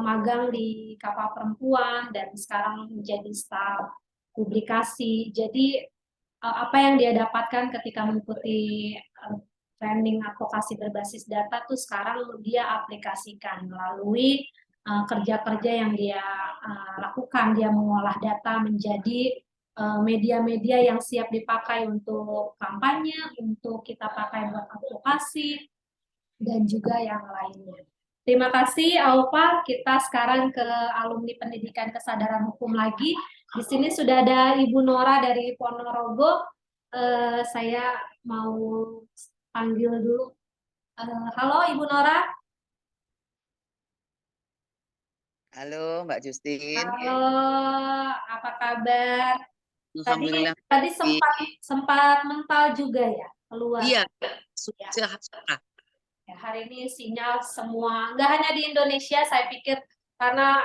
magang di kapal perempuan dan sekarang menjadi staf publikasi. Jadi apa yang dia dapatkan ketika mengikuti training advokasi berbasis data tuh sekarang dia aplikasikan melalui kerja-kerja yang dia lakukan. Dia mengolah data menjadi media-media yang siap dipakai untuk kampanye, untuk kita pakai buat advokasi, dan juga yang lainnya. Terima kasih Aupa. Kita sekarang ke alumni pendidikan kesadaran hukum lagi. Di sini sudah ada Ibu Nora dari Ponorogo. Saya mau panggil dulu. Halo Ibu Nora. Halo Mbak Justin. Halo, apa kabar? Alhamdulillah. Tadi sempat mental juga ya keluar. Iya, Ya. sudah. Ya, hari ini sinyal semua, nggak hanya di Indonesia, saya pikir karena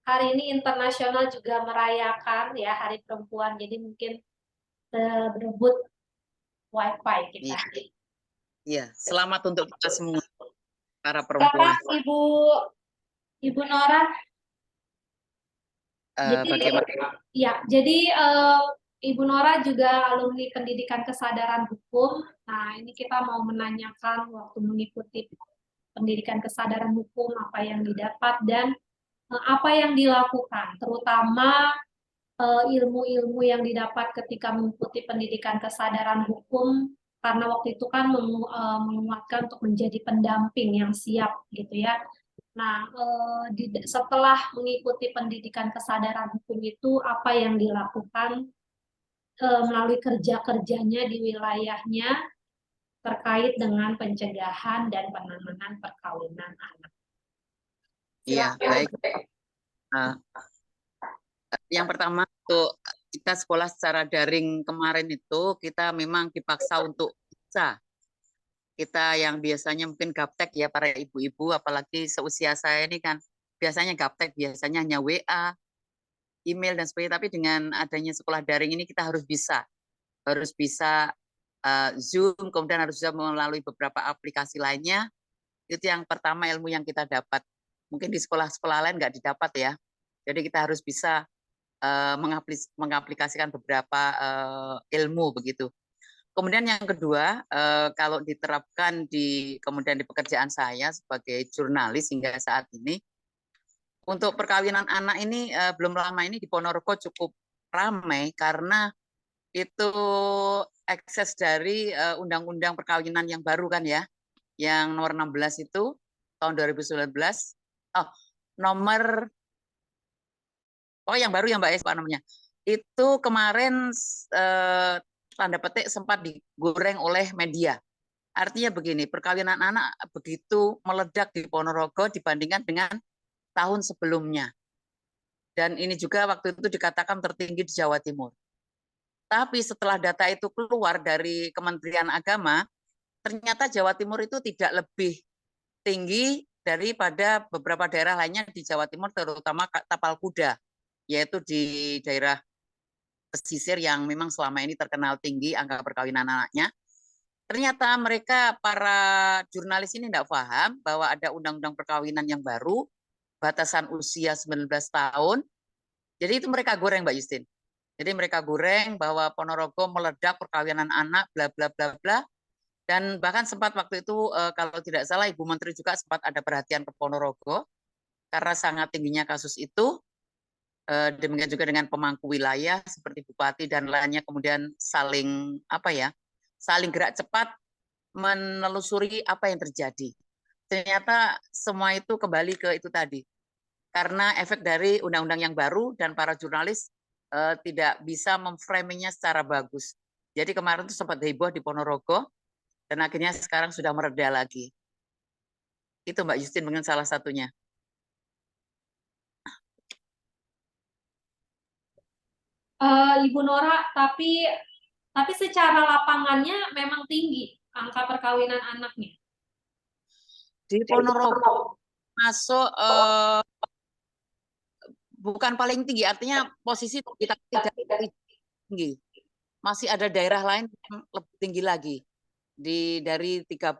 hari ini internasional juga merayakan ya Hari Perempuan, jadi mungkin berebut wifi kita. Iya, selamat untuk kita semua para perempuan. Ibu Nora. Jadi Ibu Nora juga alumni pendidikan kesadaran hukum. Nah, ini kita mau menanyakan waktu mengikuti pendidikan kesadaran hukum apa yang didapat dan apa yang dilakukan, terutama ilmu-ilmu yang didapat ketika mengikuti pendidikan kesadaran hukum, karena waktu itu kan menguatkan untuk menjadi pendamping yang siap gitu ya. Nah, setelah mengikuti pendidikan kesadaran hukum itu apa yang dilakukan melalui kerja-kerjanya di wilayahnya terkait dengan pencegahan dan penanganan perkawinan anak. Iya, baik. Yang pertama untuk kita sekolah secara daring kemarin itu kita memang dipaksa untuk bisa. Kita yang biasanya mungkin gaptek ya para ibu-ibu, apalagi seusia saya ini kan biasanya gaptek, biasanya hanya WA, email dan sebagainya. Tapi dengan adanya sekolah daring ini kita harus bisa Zoom, kemudian harus bisa melalui beberapa aplikasi lainnya. Itu yang pertama ilmu yang kita dapat. Mungkin di sekolah-sekolah lain nggak didapat ya. Jadi kita harus bisa mengaplikasikan beberapa ilmu begitu. Kemudian yang kedua, kalau diterapkan kemudian di pekerjaan saya sebagai jurnalis hingga saat ini, untuk perkawinan anak ini belum lama ini di Ponorogo cukup ramai karena itu ekses dari undang-undang perkawinan yang baru kan ya, yang nomor 16 itu tahun 2019, yang baru ya Mbak Es, namanya. Itu kemarin tanda petik sempat digoreng oleh media. Artinya begini, perkawinan anak begitu meledak di Ponorogo dibandingkan dengan tahun sebelumnya. Dan ini juga waktu itu dikatakan tertinggi di Jawa Timur. Tapi setelah data itu keluar dari Kementerian Agama, ternyata Jawa Timur itu tidak lebih tinggi daripada beberapa daerah lainnya di Jawa Timur, terutama Tapal Kuda, yaitu di daerah pesisir yang memang selama ini terkenal tinggi angka perkawinan anaknya. Ternyata mereka, para jurnalis ini tidak paham bahwa ada undang-undang perkawinan yang baru, batasan usia 19 tahun. Jadi itu mereka goreng Mbak Justin. Jadi mereka goreng bahwa Ponorogo meledak perkawinan anak, bla bla bla bla. Dan bahkan sempat waktu itu kalau tidak salah Ibu Menteri juga sempat ada perhatian ke Ponorogo karena sangat tingginya kasus itu. Demikian juga dengan pemangku wilayah seperti bupati dan lainnya, kemudian saling gerak cepat menelusuri apa yang terjadi. Ternyata semua itu kembali ke itu tadi, karena efek dari undang-undang yang baru dan para jurnalis tidak bisa memframingnya secara bagus. Jadi kemarin itu sempat heboh di Ponorogo dan akhirnya sekarang sudah mereda lagi. Itu Mbak Justin mungkin salah satunya. Ibu Nora, tapi secara lapangannya memang tinggi angka perkawinan anaknya. Di Ponorogo masuk bukan paling tinggi, artinya posisi kita tidak tinggi. Masih ada daerah lain yang lebih tinggi lagi dari 36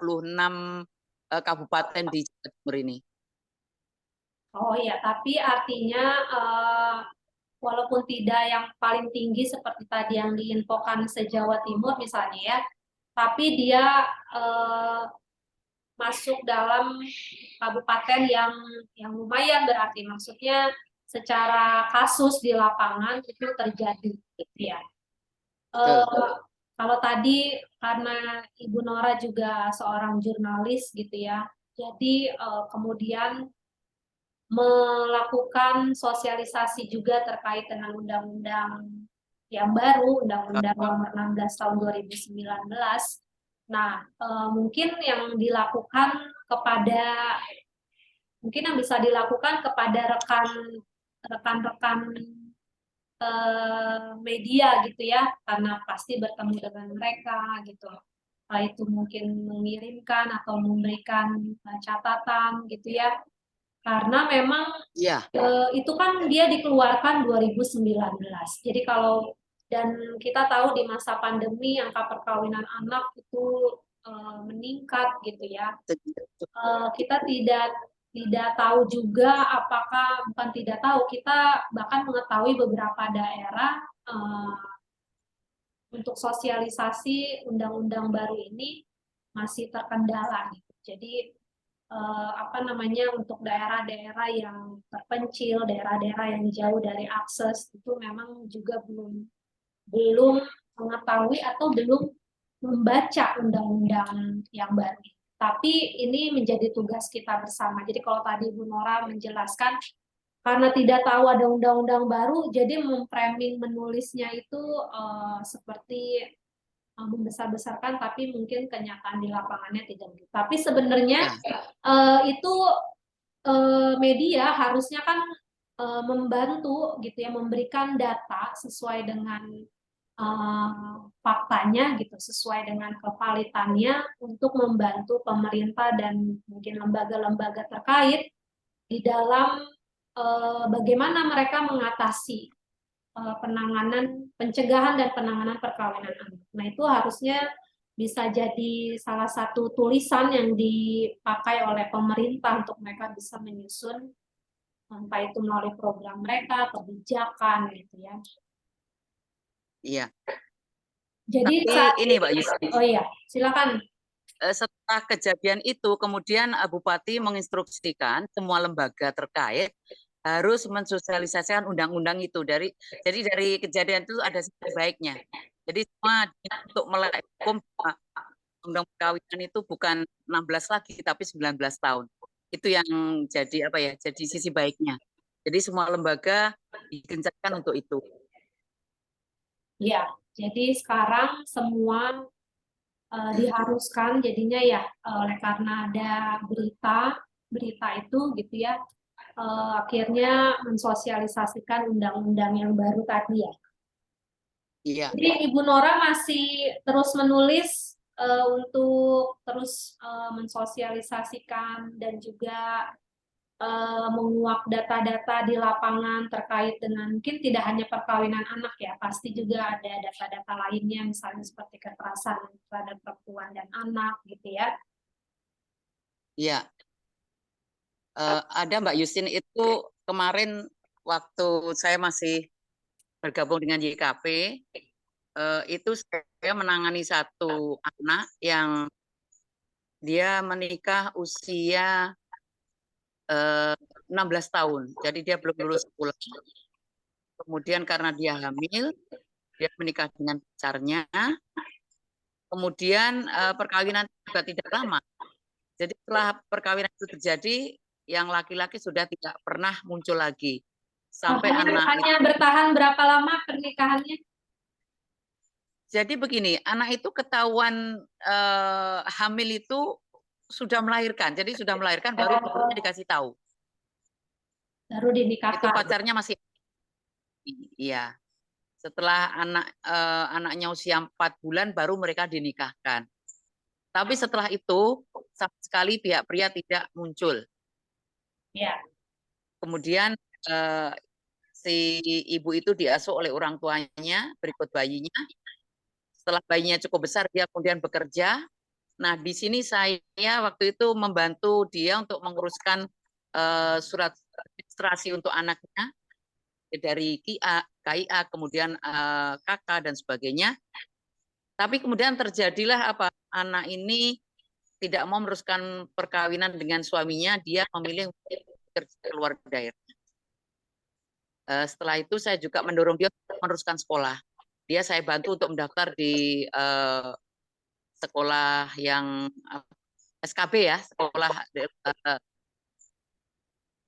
kabupaten di Jawa Timur ini. Oh iya, tapi artinya walaupun tidak yang paling tinggi seperti tadi yang diinfokan se-Jawa Timur misalnya ya, tapi dia masuk dalam kabupaten yang lumayan, berarti maksudnya secara kasus di lapangan itu terjadi gitu ya. Kalau tadi karena Ibu Nora juga seorang jurnalis gitu ya, jadi kemudian melakukan sosialisasi juga terkait dengan undang-undang yang baru, Undang-Undang Nomor 16 Tahun 2019. Nah, mungkin yang bisa dilakukan kepada rekan-rekan media gitu ya, karena pasti bertemu dengan mereka gitu. Itu mungkin mengirimkan atau memberikan catatan gitu ya. Karena memang itu kan dia dikeluarkan 2019. Jadi dan kita tahu di masa pandemi angka perkawinan anak itu meningkat gitu ya. Kita tidak tahu juga bukan tidak tahu, kita bahkan mengetahui beberapa daerah untuk sosialisasi undang-undang baru ini masih terkendala gitu. Jadi untuk daerah-daerah yang terpencil, daerah-daerah yang jauh dari akses itu memang juga belum mengetahui atau belum membaca undang-undang yang baru. Tapi ini menjadi tugas kita bersama. Jadi kalau tadi Bu Nora menjelaskan karena tidak tahu ada undang-undang baru, jadi memframing menulisnya itu seperti membesar-besarkan, tapi mungkin kenyataan di lapangannya tidak begitu. Tapi sebenarnya itu media harusnya kan membantu gitu ya, memberikan data sesuai dengan faktanya gitu, sesuai dengan kevalitannya untuk membantu pemerintah dan mungkin lembaga-lembaga terkait di dalam bagaimana mereka mengatasi pencegahan dan penanganan perkawinan anak. Nah, itu harusnya bisa jadi salah satu tulisan yang dipakai oleh pemerintah untuk mereka bisa menyusun, entah itu melalui program mereka, kebijakan gitu ya. Iya. Jadi ini Mbak Yusri. Oh iya, silakan. Setelah kejadian itu, kemudian Bupati menginstruksikan semua lembaga terkait harus mensosialisasikan undang-undang itu. Jadi dari kejadian itu ada sisi baiknya. Jadi semua untuk melek hukum undang perkawinan itu bukan 16 lagi tapi 19 tahun. Itu yang jadi jadi sisi baiknya. Jadi semua lembaga digencarkan untuk itu. Ya, jadi sekarang semua diharuskan jadinya ya karena ada berita itu gitu ya, akhirnya mensosialisasikan undang-undang yang baru tadi ya. Iya. Jadi Ibu Nora masih terus menulis untuk terus mensosialisasikan dan juga menguak data-data di lapangan terkait dengan mungkin tidak hanya perkawinan anak ya, pasti juga ada data-data lainnya misalnya seperti kekerasan terhadap perempuan dan anak gitu ya. Iya. Ada Mbak Yusin, itu kemarin waktu saya masih bergabung dengan YKP, itu saya menangani satu anak yang dia menikah usia 16 tahun, jadi dia belum lulus sekolah. Kemudian karena dia hamil, dia menikah dengan pacarnya. Kemudian perkawinan juga tidak lama. Jadi setelah perkawinan itu terjadi, yang laki-laki sudah tidak pernah muncul lagi. Sampai hanya bertahan berapa lama pernikahannya? Jadi begini, anak itu ketahuan hamil itu sudah melahirkan. Jadi sudah melahirkan baru dikasih tahu. Baru dinikahkan. Itu pacarnya masih. Iya. Setelah anaknya usia 4 bulan baru mereka dinikahkan. Tapi setelah itu sama sekali pihak pria tidak muncul. Ya. Kemudian si ibu itu diasuh oleh orang tuanya berikut bayinya. Setelah bayinya cukup besar, dia kemudian bekerja. Nah, di sini saya waktu itu membantu dia untuk menguruskan surat registrasi untuk anaknya dari KIA, kemudian KK dan sebagainya. Tapi kemudian terjadilah apa? Anak ini tidak mau meneruskan perkawinan dengan suaminya, dia memilih bekerja keluar daerah. Setelah itu saya juga mendorong dia untuk meneruskan sekolah. Dia saya bantu untuk mendaftar di sekolah yang SKB ya, sekolah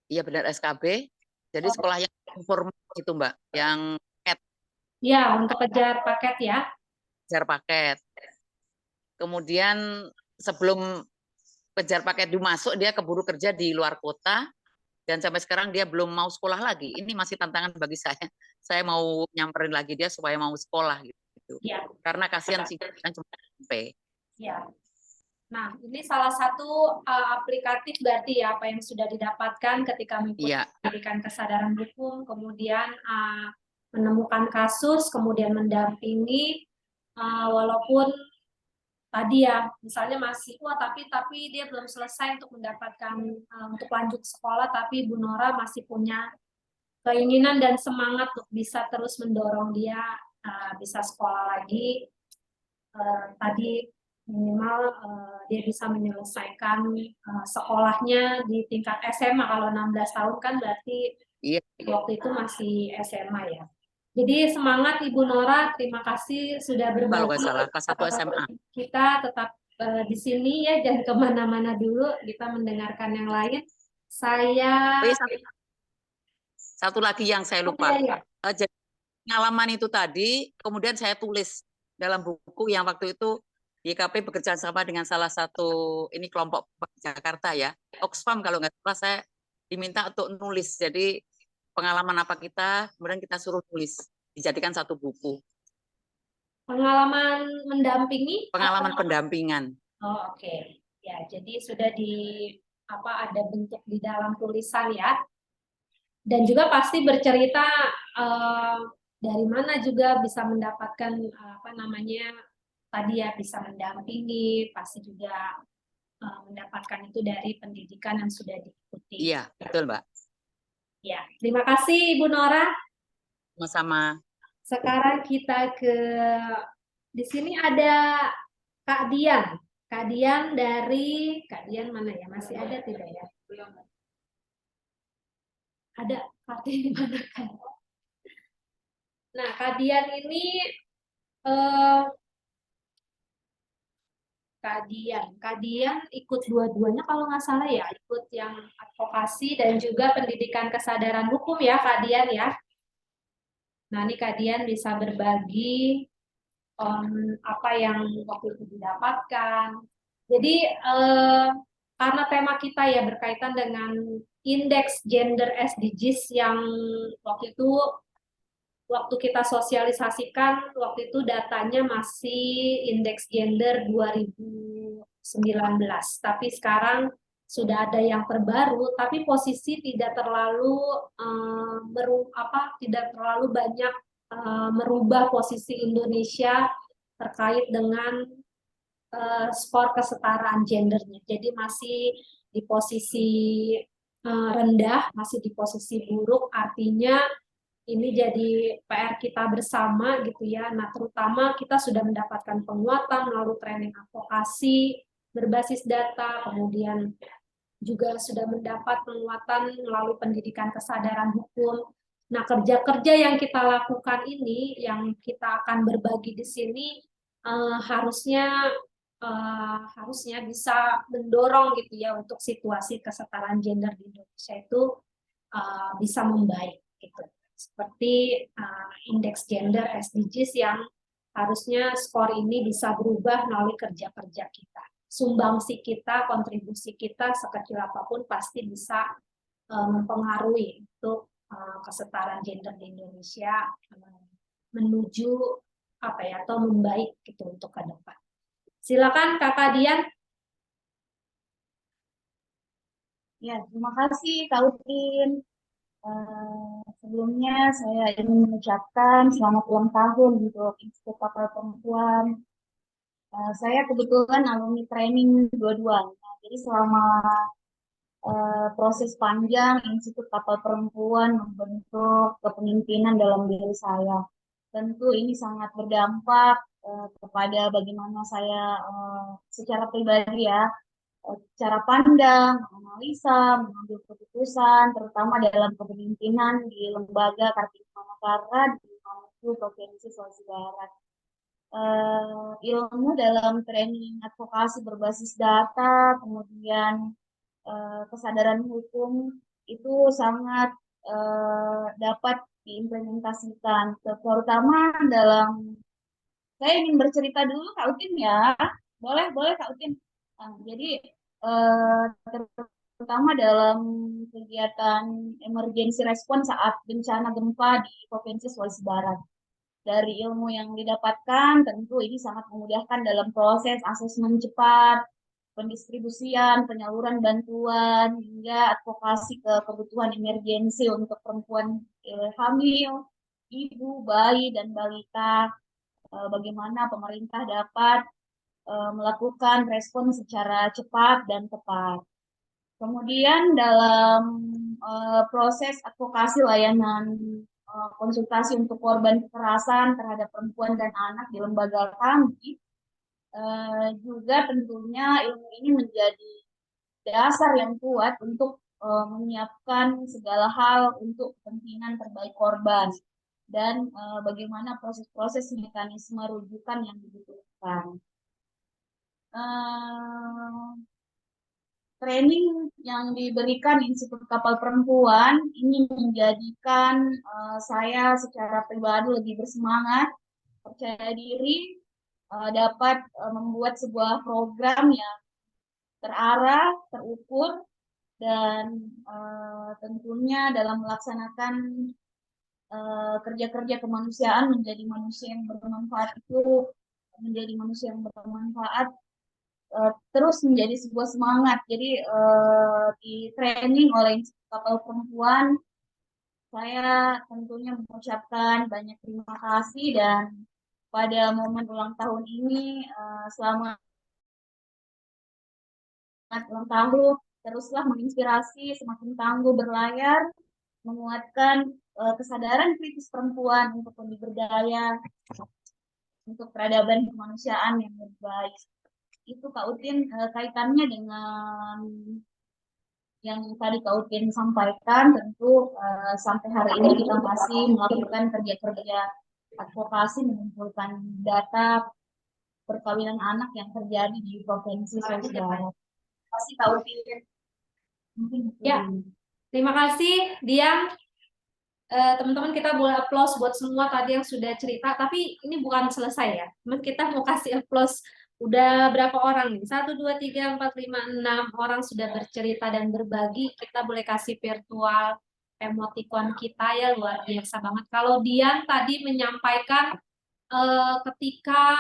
iya benar SKB. Jadi sekolah yang formal itu Mbak, yang paket. Ya, untuk kejar paket ya. Kejar paket. Kemudian sebelum kejar paket dimasuk, dia keburu kerja di luar kota. Dan sampai sekarang dia belum mau sekolah lagi. Ini masih tantangan bagi saya. Saya mau nyamperin lagi dia supaya mau sekolah gitu. Ya. Karena kasihan sih kan cuma SMP. Ya. Nah, ini salah satu aplikatif berarti ya apa yang sudah didapatkan ketika mengikuti pendidikan kesadaran hukum, kemudian menemukan kasus, kemudian mendampingi, walaupun tadi ya misalnya masih tapi dia belum selesai untuk mendapatkan untuk lanjut sekolah, tapi Bu Nora masih punya keinginan dan semangat untuk bisa terus mendorong dia bisa sekolah lagi. Tadi minimal dia bisa menyelesaikan sekolahnya di tingkat SMA. Kalau 16 tahun kan berarti waktu itu masih SMA ya. Jadi semangat Ibu Nora, terima kasih sudah berbagi. Kalau nggak salah, kelas 1 SMA. Kita tetap di sini ya, jangan kemana-mana dulu, kita mendengarkan yang lain. Saya... Satu lagi yang saya lupa. Jadi pengalaman itu tadi, kemudian saya tulis dalam buku yang waktu itu YKP bekerja sama dengan salah satu ini kelompok Jakarta ya, Oxfam kalau nggak salah, saya diminta untuk nulis. Jadi pengalaman apa kita, kemudian kita suruh tulis, dijadikan satu buku. Pengalaman mendampingi? Pengalaman pendampingan. Oh, oke. Ya, jadi sudah ada bentuk di dalam tulisan ya. Dan juga pasti bercerita dari mana juga bisa mendapatkan tadi ya, bisa mendampingi, pasti juga mendapatkan itu dari pendidikan yang sudah diikuti. Iya, betul Mbak. Ya, terima kasih Ibu Nora. Sama-sama. Sekarang kita di sini ada Kak Dian. Kak Dian mana ya? Masih ada tidak ya? Ada Kak Dian di mana kan? Nah, Kak Dian ini Kak Dian ikut dua-duanya kalau nggak salah ya, ikut yang advokasi dan juga pendidikan kesadaran hukum ya Kak Dian ya. Nah, ini Kak Dian bisa berbagi apa yang waktu itu didapatkan. Jadi karena tema kita ya berkaitan dengan indeks gender SDGs yang waktu kita sosialisasikan, waktu itu datanya masih indeks gender 2019. Tapi sekarang sudah ada yang terbaru, tapi posisi tidak terlalu banyak merubah posisi Indonesia terkait dengan skor kesetaraan gendernya. Jadi masih di posisi rendah, masih di posisi buruk, artinya ini jadi PR kita bersama gitu ya. Nah, terutama kita sudah mendapatkan penguatan melalui training advokasi berbasis data, kemudian juga sudah mendapat penguatan melalui pendidikan kesadaran hukum. Nah, kerja-kerja yang kita lakukan ini, yang kita akan berbagi di sini, harusnya bisa mendorong gitu ya untuk situasi kesetaraan gender di Indonesia itu bisa membaik gitu. Seperti indeks gender SDGs yang harusnya skor ini bisa berubah melalui kerja-kerja kita. Sumbangsi kita, kontribusi kita sekecil apapun pasti bisa mempengaruhi untuk kesetaraan gender di Indonesia menuju atau membaik gitu untuk ke depan. Silakan Kakak Dian. Ya, terima kasih Kak Utin. Sebelumnya saya ingin mengucapkan selamat ulang tahun untuk Institut Kapal Perempuan. Saya kebetulan alumni training dua-duanya. Jadi selama proses panjang Institut Kapal Perempuan membentuk kepemimpinan dalam diri saya. Tentu ini sangat berdampak kepada bagaimana saya secara pribadi ya, cara pandang, menganalisa, mengambil keputusan, terutama dalam kepemimpinan di lembaga Kartini Manakara di Mamuju, Provinsi Sulawesi Barat. Ilmu dalam training advokasi berbasis data, kemudian kesadaran hukum itu sangat dapat diimplementasikan, terutama dalam, saya ingin bercerita dulu Kak Utin ya, boleh Kak Utin. Jadi terutama dalam kegiatan emergency response saat bencana gempa di Provinsi Sulawesi Barat. Dari ilmu yang didapatkan, tentu ini sangat memudahkan dalam proses asesmen cepat, pendistribusian, penyaluran bantuan, hingga advokasi ke kebutuhan emergensi untuk perempuan hamil, ibu, bayi, dan balita. Bagaimana pemerintah dapat melakukan respon secara cepat dan tepat. Kemudian dalam proses advokasi layanan konsultasi untuk korban kekerasan terhadap perempuan dan anak di lembaga kami, juga tentunya ilmu ini menjadi dasar yang kuat untuk menyiapkan segala hal untuk kepentingan terbaik korban dan bagaimana proses-proses mekanisme rujukan yang dibutuhkan. Training yang diberikan Institut Kapal Perempuan ini menjadikan saya secara pribadi lebih bersemangat, percaya diri, dapat membuat sebuah program yang terarah, terukur, dan tentunya dalam melaksanakan kerja-kerja kemanusiaan menjadi manusia yang bermanfaat itu menjadi manusia yang bermanfaat terus menjadi sebuah semangat. Jadi di training oleh Institut Kapal Perempuan, saya tentunya mengucapkan banyak terima kasih, dan pada momen ulang tahun ini selamat ulang tahun, teruslah menginspirasi, semakin tangguh berlayar, menguatkan kesadaran kritis perempuan untuk lebih berdaya, untuk peradaban kemanusiaan yang lebih baik. Itu Kak Utin kaitannya dengan yang tadi Kak Utin sampaikan. Tentu sampai hari ini kita masih melakukan kerja-kerja advokasi mengumpulkan data perkawinan anak yang terjadi di Provinsi Sulawesi Barat. Terima kasih Kak Utin. Ya, terima kasih Dian. Teman-teman, kita boleh applause buat semua tadi yang sudah cerita, tapi ini bukan selesai ya. Kita mau kasih applause. Udah berapa orang nih? 1, 2, 3, 4, 5, 6 orang sudah bercerita dan berbagi. Kita boleh kasih virtual emoticon kita ya, luar biasa banget. Kalau Dian tadi menyampaikan ketika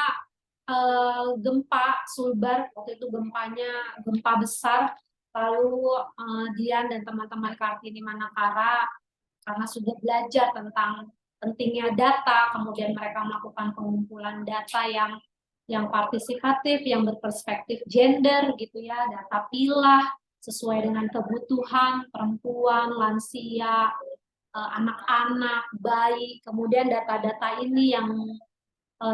gempa Sulbar, waktu itu gempa besar, lalu Dian dan teman-teman Kartini Manakara karena sudah belajar tentang pentingnya data, kemudian mereka melakukan pengumpulan data yang partisipatif, yang berperspektif gender gitu ya, data pilah sesuai dengan kebutuhan perempuan, lansia, anak-anak, bayi. Kemudian data-data ini yang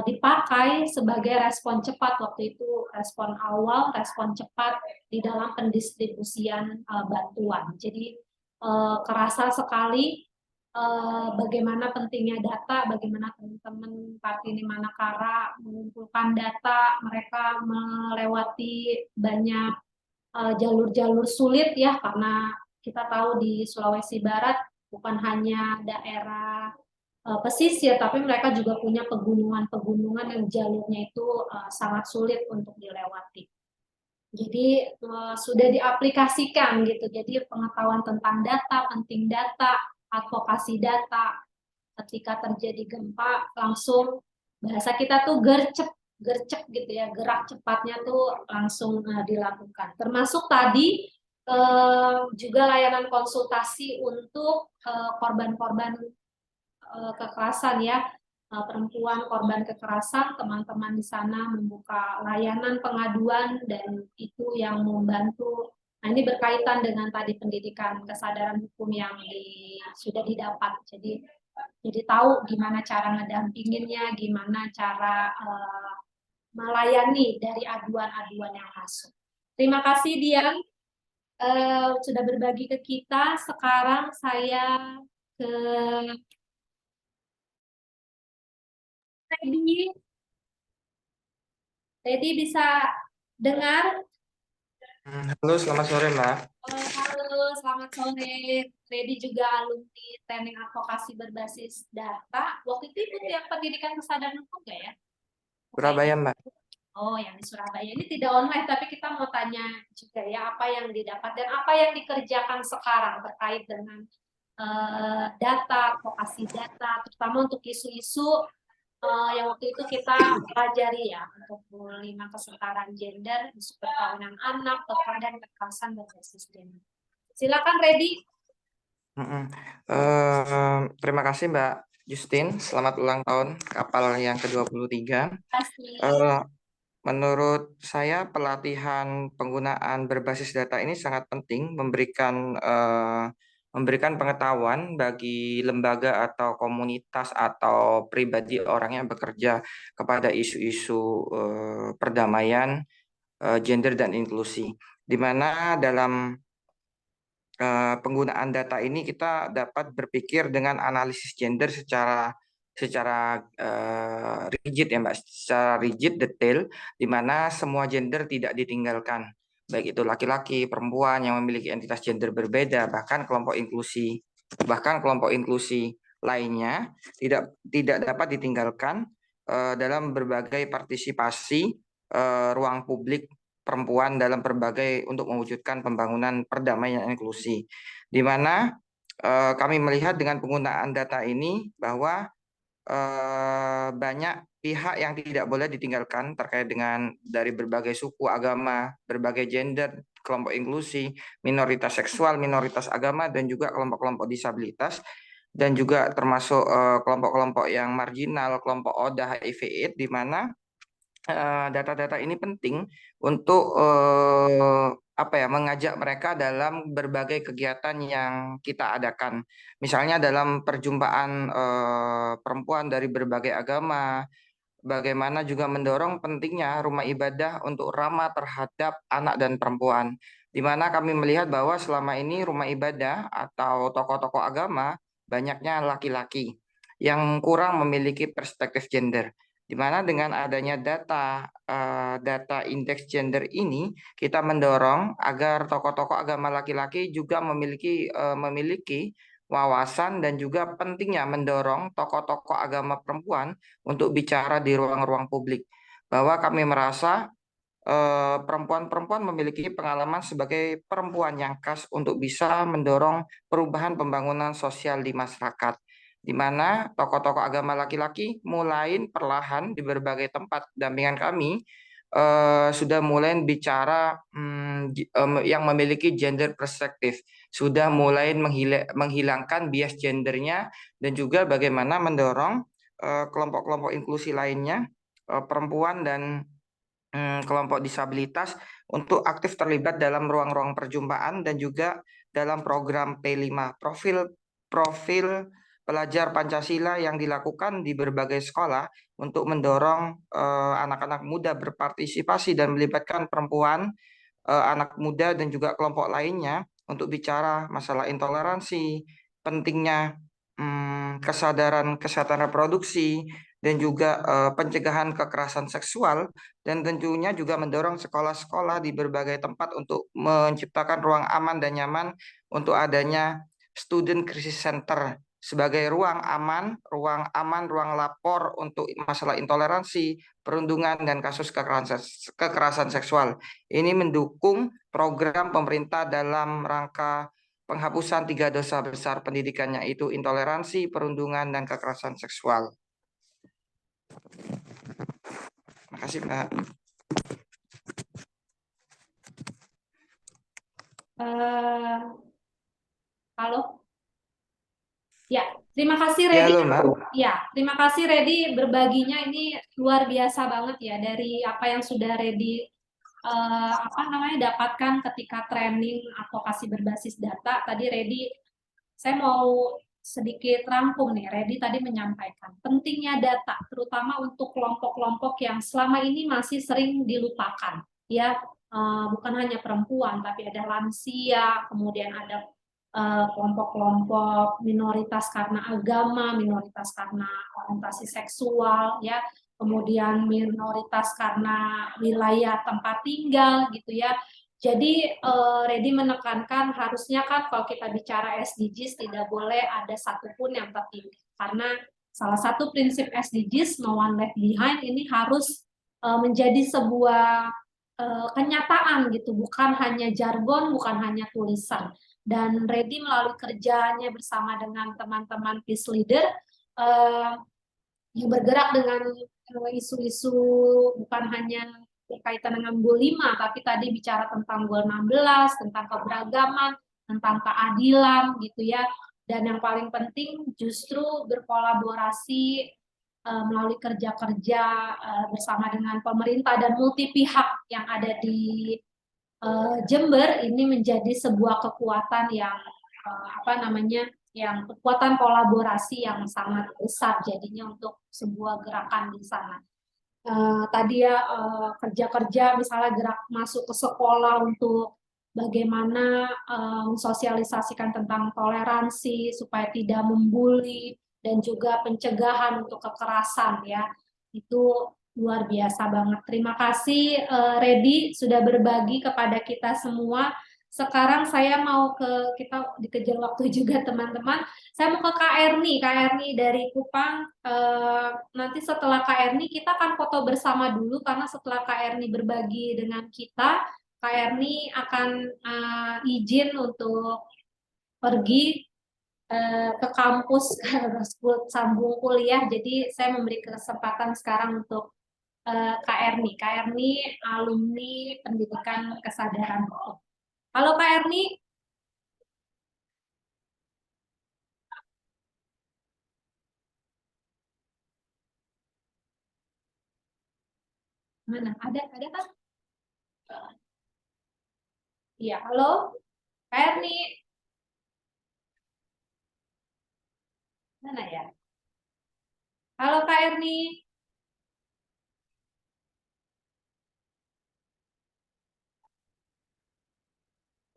dipakai sebagai respon cepat, waktu itu respon awal, respon cepat di dalam pendistribusian bantuan. Jadi kerasa sekali bagaimana pentingnya data, bagaimana teman-teman Kartini Manakara mengumpulkan data, mereka melewati banyak jalur-jalur sulit ya, karena kita tahu di Sulawesi Barat bukan hanya daerah pesisir, tapi mereka juga punya pegunungan-pegunungan yang jalurnya itu sangat sulit untuk dilewati. Jadi sudah diaplikasikan gitu, jadi pengetahuan tentang data, penting data, advokasi data, ketika terjadi gempa langsung bahasa kita tuh gercep gitu ya, gerak cepatnya tuh langsung dilakukan. Termasuk tadi juga layanan konsultasi untuk korban-korban kekerasan ya, perempuan korban kekerasan, teman-teman di sana membuka layanan pengaduan dan itu yang membantu. Nah, ini berkaitan dengan tadi pendidikan kesadaran hukum yang sudah didapat. Jadi tahu gimana cara ngedampinginnya, gimana cara melayani dari aduan-aduan yang masuk. Terima kasih Dian sudah berbagi ke kita. Sekarang saya ke Teddy. Teddy bisa dengar? Halo, selamat sore, Mbak. Halo, selamat sore. Teddy juga alumni Training Advokasi Berbasis Data. Waktu itu ikut yang pendidikan kesadaran hukum nggak ya? Surabaya, Mbak. Oh, yang di Surabaya. Ini tidak online, tapi kita mau tanya juga ya, apa yang didapat dan apa yang dikerjakan sekarang terkait dengan data, advokasi data, terutama untuk isu-isu yang waktu itu kita pelajari ya, untuk 5 kesetaraan gender, isu perkawinan anak, dan kekerasan berbasis gender. Silakan, Reddy. Terima kasih, Mbak Justin. Selamat ulang tahun kapal yang ke-23. Terima kasih. Menurut saya pelatihan penggunaan berbasis data ini sangat penting, memberikan pengetahuan bagi lembaga atau komunitas atau pribadi orang yang bekerja kepada isu-isu perdamaian, gender dan inklusi. Di mana dalam penggunaan data ini kita dapat berpikir dengan analisis gender secara rigid ya Mbak, secara rigid, detail, di mana semua gender tidak ditinggalkan, baik itu laki-laki, perempuan yang memiliki entitas gender berbeda, bahkan kelompok inklusi lainnya tidak dapat ditinggalkan dalam berbagai partisipasi ruang publik perempuan dalam berbagai untuk mewujudkan pembangunan perdamaian inklusi, di mana kami melihat dengan penggunaan data ini bahwa banyak pihak yang tidak boleh ditinggalkan terkait dengan dari berbagai suku, agama, berbagai gender, kelompok inklusi, minoritas seksual, minoritas agama, dan juga kelompok-kelompok disabilitas, dan juga termasuk kelompok-kelompok yang marginal, kelompok ODA, HIV/AIDS, di mana data-data ini penting untuk mengajak mereka dalam berbagai kegiatan yang kita adakan. Misalnya dalam perjumpaan perempuan dari berbagai agama, bagaimana juga mendorong pentingnya rumah ibadah untuk ramah terhadap anak dan perempuan. Di mana kami melihat bahwa selama ini rumah ibadah atau tokoh-tokoh agama banyaknya laki-laki yang kurang memiliki perspektif gender. Di mana dengan adanya data indeks gender ini, kita mendorong agar tokoh-tokoh agama laki-laki juga memiliki wawasan dan juga pentingnya mendorong tokoh-tokoh agama perempuan untuk bicara di ruang-ruang publik. Bahwa kami merasa perempuan-perempuan memiliki pengalaman sebagai perempuan yang khas untuk bisa mendorong perubahan pembangunan sosial di masyarakat, di mana tokoh-tokoh agama laki-laki mulai perlahan di berbagai tempat dampingan kami sudah mulai bicara yang memiliki gender perspektif, sudah mulai menghilangkan bias gendernya, dan juga bagaimana mendorong kelompok-kelompok inklusi lainnya, perempuan dan kelompok disabilitas untuk aktif terlibat dalam ruang-ruang perjumpaan dan juga dalam program P5, profil pelajar Pancasila yang dilakukan di berbagai sekolah untuk mendorong anak-anak muda berpartisipasi dan melibatkan perempuan, anak muda dan juga kelompok lainnya untuk bicara masalah intoleransi, pentingnya kesadaran kesehatan reproduksi, dan juga pencegahan kekerasan seksual, dan tentunya juga mendorong sekolah-sekolah di berbagai tempat untuk menciptakan ruang aman dan nyaman untuk adanya Student Crisis Center sebagai ruang aman, ruang lapor untuk masalah intoleransi, perundungan, dan kasus kekerasan seksual. Ini mendukung program pemerintah dalam rangka penghapusan 3 dosa besar pendidikan, yaitu intoleransi, perundungan, dan kekerasan seksual. Terima kasih, Mbak. Eh, halo? Ya, terima kasih Ya, Redi. halo, Mbak. Ya, terima kasih Redi berbaginya ini luar biasa banget ya dari apa yang sudah Redi apa namanya dapatkan ketika training advokasi berbasis data. Tadi Redi, saya mau sedikit rangkum nih. Redi tadi menyampaikan pentingnya data, terutama untuk kelompok-kelompok yang selama ini masih sering dilupakan. Ya, bukan hanya perempuan, tapi ada lansia, kemudian ada kelompok-kelompok minoritas karena agama, minoritas karena orientasi seksual, ya, kemudian minoritas karena wilayah tempat tinggal, gitu ya. Jadi Redi menekankan harusnya kan kalau kita bicara SDGs tidak boleh ada satupun yang tertinggal karena salah satu prinsip SDGs no one left behind ini harus menjadi sebuah kenyataan gitu, bukan hanya jargon, bukan hanya tulisan. Dan Redi melalui kerjanya bersama dengan teman-teman peace leader yang bergerak dengan isu-isu bukan hanya berkaitan dengan Goal 5, tapi tadi bicara tentang Goal 16, tentang keberagaman, tentang keadilan gitu ya. Dan yang paling penting justru berkolaborasi melalui kerja-kerja bersama dengan pemerintah dan multi pihak yang ada di Jember ini menjadi sebuah kekuatan yang apa namanya yang kekuatan kolaborasi yang sangat besar jadinya untuk sebuah gerakan di sana. Tadi ya kerja-kerja misalnya gerak masuk ke sekolah untuk bagaimana mensosialisasikan tentang toleransi supaya tidak membuli dan juga pencegahan untuk kekerasan ya itu luar biasa banget. Terima kasih Redi sudah berbagi kepada kita semua. Sekarang saya mau kita dikejar waktu juga teman-teman. Saya mau ke Kak Erni. Kak Erni dari Kupang. Nanti setelah Kak Erni kita akan foto bersama dulu karena setelah Kak Erni berbagi dengan kita, Kak Erni akan izin untuk pergi ke kampus sambung kuliah. Jadi saya memberi kesempatan sekarang untuk Kak Erni. Kak Erni alumni pendidikan kesadaran hukum. Halo Kak Erni. Mana? Ada kan? Iya, halo Kak Erni. Mana ya? Halo Kak Erni.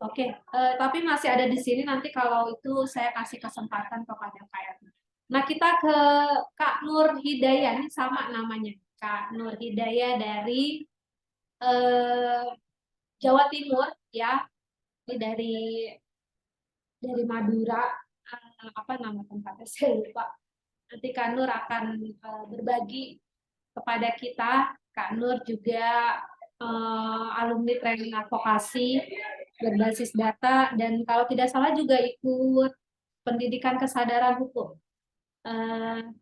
Oke, tapi masih ada di sini nanti kalau itu saya kasih kesempatan kepada Kak Erni. Nah, kita ke Kak Nur Hidayah, ini sama namanya. Kak Nur Hidayah dari Jawa Timur ya. Ini dari Madura, apa nama tempatnya saya lupa. Nanti Kak Nur akan berbagi kepada kita. Kak Nur juga alumni training advokasi berbasis data dan kalau tidak salah juga ikut pendidikan kesadaran hukum.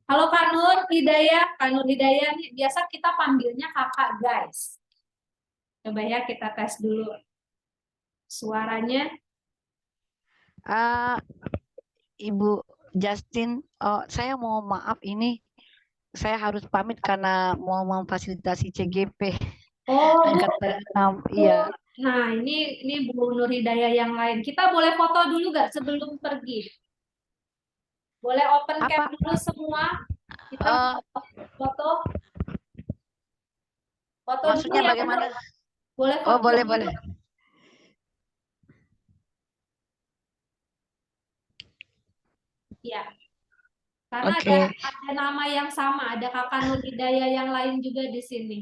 Halo Kak Nur Hidayah, Kak Nur Hidayah nih biasa kita panggilnya kakak guys. Coba ya kita tes dulu suaranya. Ibu Justin, saya mau maaf ini saya harus pamit karena mau memfasilitasi CGP. Oh, Angkatan 6, iya. Nah, ini Bu Nur Hidayah yang lain. Kita boleh foto dulu nggak sebelum pergi? Boleh open cam dulu semua. Kita foto. Foto Maksudnya dulu ya, bagaimana? Boleh foto boleh, dulu. boleh. Ya. Karena ada nama yang sama, ada Kakak Nur Hidayah yang lain juga di sini.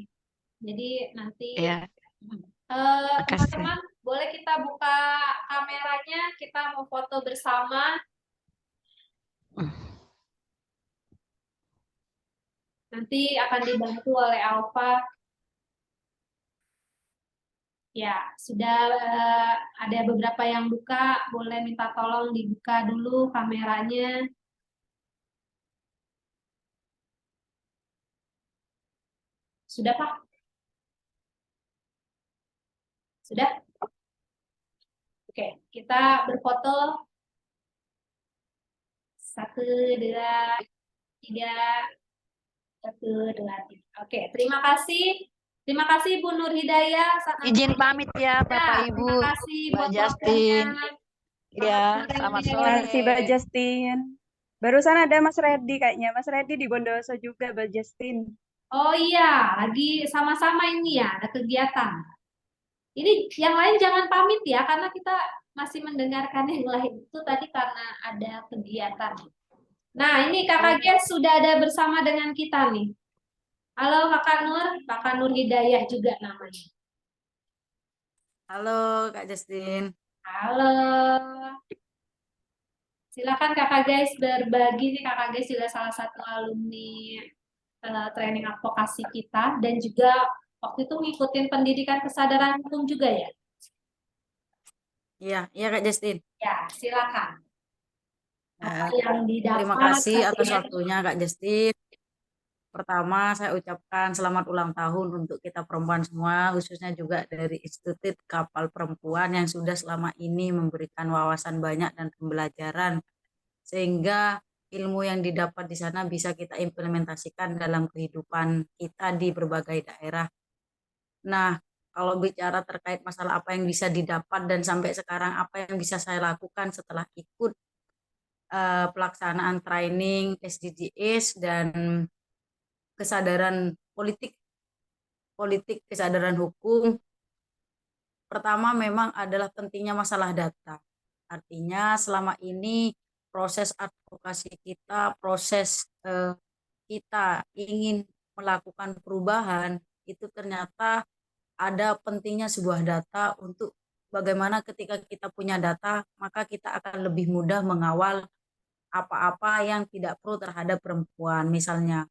Jadi nanti teman-teman boleh kita buka kameranya, kita mau foto bersama. Nanti akan dibantu oleh Alfa. Ya, sudah ada beberapa yang buka, boleh minta tolong dibuka dulu kameranya. Sudah, Pak? Sudah? Oke, kita berfoto. 1, 2, 3. 1, 2, 3. Oke, terima kasih. Terima kasih Bu Nur Hidayah. Izin pamit ya Bapak Ibu, Terima kasih Mbak buat Justin. waktunya. Ya, selamat Terima sore. kasih Mbak Justin. Barusan ada Mas Reddy kayaknya. Mas Reddy di Bondowoso juga, Mbak Justin. Oh iya, lagi sama-sama ini ya, ada kegiatan. Ini yang lain jangan pamit ya, karena kita masih mendengarkan yang lain. Itu tadi karena ada kegiatan. Nah, ini Kakak Ges sudah ada bersama dengan kita nih. Halo Kakak Nur Hidayah juga namanya. Halo Kak Justin. Halo. Silakan Kakak guys berbagi nih, Kakak guys juga salah satu alumni training advokasi kita dan juga waktu itu ngikutin pendidikan kesadaran hukum juga ya? Iya Kak Justin. Ya, silakan. Apa yang didapat? Terima kasih atas kalian? waktunya Kak Justin. Pertama saya ucapkan selamat ulang tahun untuk kita perempuan semua, khususnya juga dari Institut Kapal Perempuan yang sudah selama ini memberikan wawasan banyak dan pembelajaran sehingga ilmu yang didapat di sana bisa kita implementasikan dalam kehidupan kita di berbagai daerah. Nah, kalau bicara terkait masalah apa yang bisa didapat dan sampai sekarang apa yang bisa saya lakukan setelah ikut pelaksanaan training SDGs dan kesadaran politik kesadaran hukum, pertama memang adalah pentingnya masalah data. Artinya selama ini proses advokasi kita, proses kita ingin melakukan perubahan, itu ternyata ada pentingnya sebuah data untuk bagaimana ketika kita punya data, maka kita akan lebih mudah mengawal apa-apa yang tidak perlu terhadap perempuan misalnya.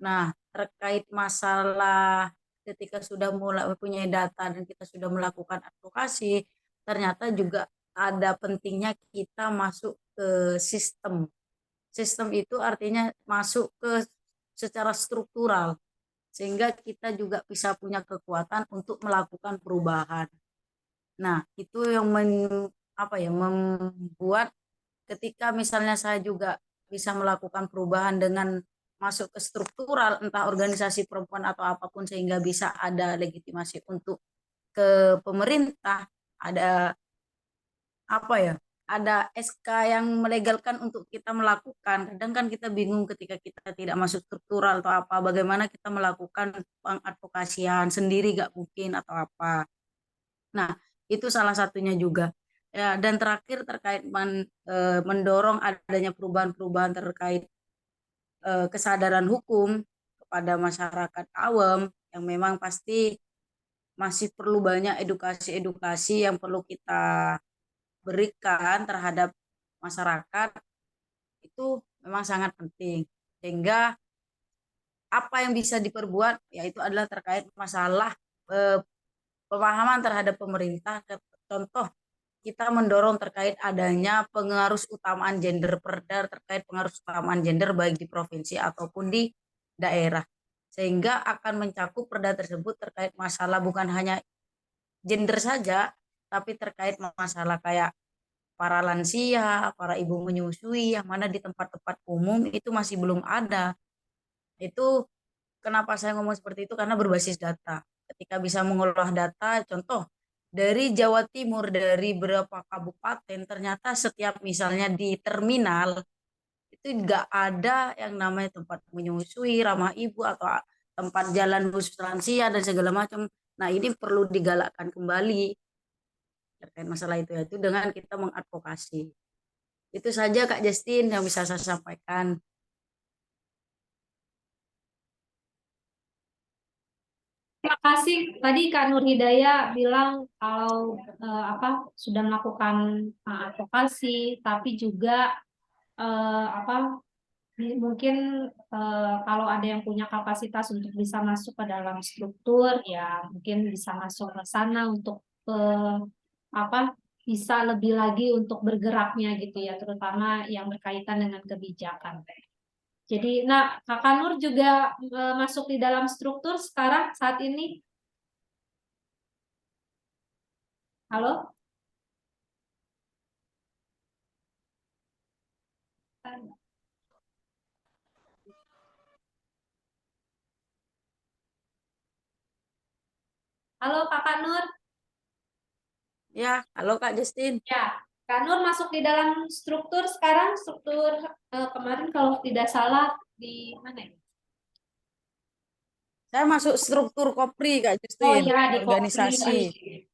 Nah, terkait masalah ketika sudah mulai mempunyai data dan kita sudah melakukan advokasi, ternyata juga ada pentingnya kita masuk ke sistem. Sistem itu artinya masuk ke secara struktural, sehingga kita juga bisa punya kekuatan untuk melakukan perubahan. Nah, itu yang membuat ketika misalnya saya juga bisa melakukan perubahan dengan masuk ke struktural, entah organisasi perempuan atau apapun, sehingga bisa ada legitimasi untuk ke pemerintah, ada ada SK yang melegalkan untuk kita melakukan. Kadang kan kita bingung ketika kita tidak masuk struktural atau apa, bagaimana kita melakukan pengadvokasian sendiri gak mungkin atau apa. Nah, itu salah satunya juga. Ya, dan terakhir terkait mendorong adanya perubahan-perubahan terkait kesadaran hukum kepada masyarakat awam yang memang pasti masih perlu banyak edukasi-edukasi yang perlu kita berikan terhadap masyarakat, itu memang sangat penting. Sehingga apa yang bisa diperbuat yaitu adalah terkait masalah pemahaman terhadap pemerintah. Contoh, kita mendorong terkait adanya pengarus utamaan gender, perda terkait pengarus utamaan gender baik di provinsi ataupun di daerah, sehingga akan mencakup perda tersebut terkait masalah bukan hanya gender saja, tapi terkait masalah kayak para lansia, para ibu menyusui, yang mana di tempat-tempat umum itu masih belum ada. Itu kenapa saya ngomong seperti itu, karena berbasis data. Ketika bisa mengolah data, contoh dari Jawa Timur, dari beberapa kabupaten, ternyata setiap misalnya di terminal itu nggak ada yang namanya tempat menyusui, ramah ibu, atau tempat jalan khusus lansia dan segala macam. Nah, ini perlu digalakkan kembali terkait masalah itu dengan kita mengadvokasi. Itu saja Kak Justin yang bisa saya sampaikan. Terima kasih. Tadi Kak Nur Hidayah bilang kalau sudah melakukan advokasi, tapi juga mungkin kalau ada yang punya kapasitas untuk bisa masuk ke dalam struktur, ya mungkin bisa masuk ke sana untuk bisa lebih lagi untuk bergeraknya gitu ya, terutama yang berkaitan dengan kebijakan. Jadi, Kakak Nur juga masuk di dalam struktur sekarang saat ini. Halo? Halo Kakak Nur. Ya, halo Kak Justin. Ya, Kak Nur masuk di dalam struktur sekarang, struktur kemarin kalau tidak salah di mana ya? Saya masuk struktur Kopri Kak Oh Justin, ya, di organisasi. Kopri.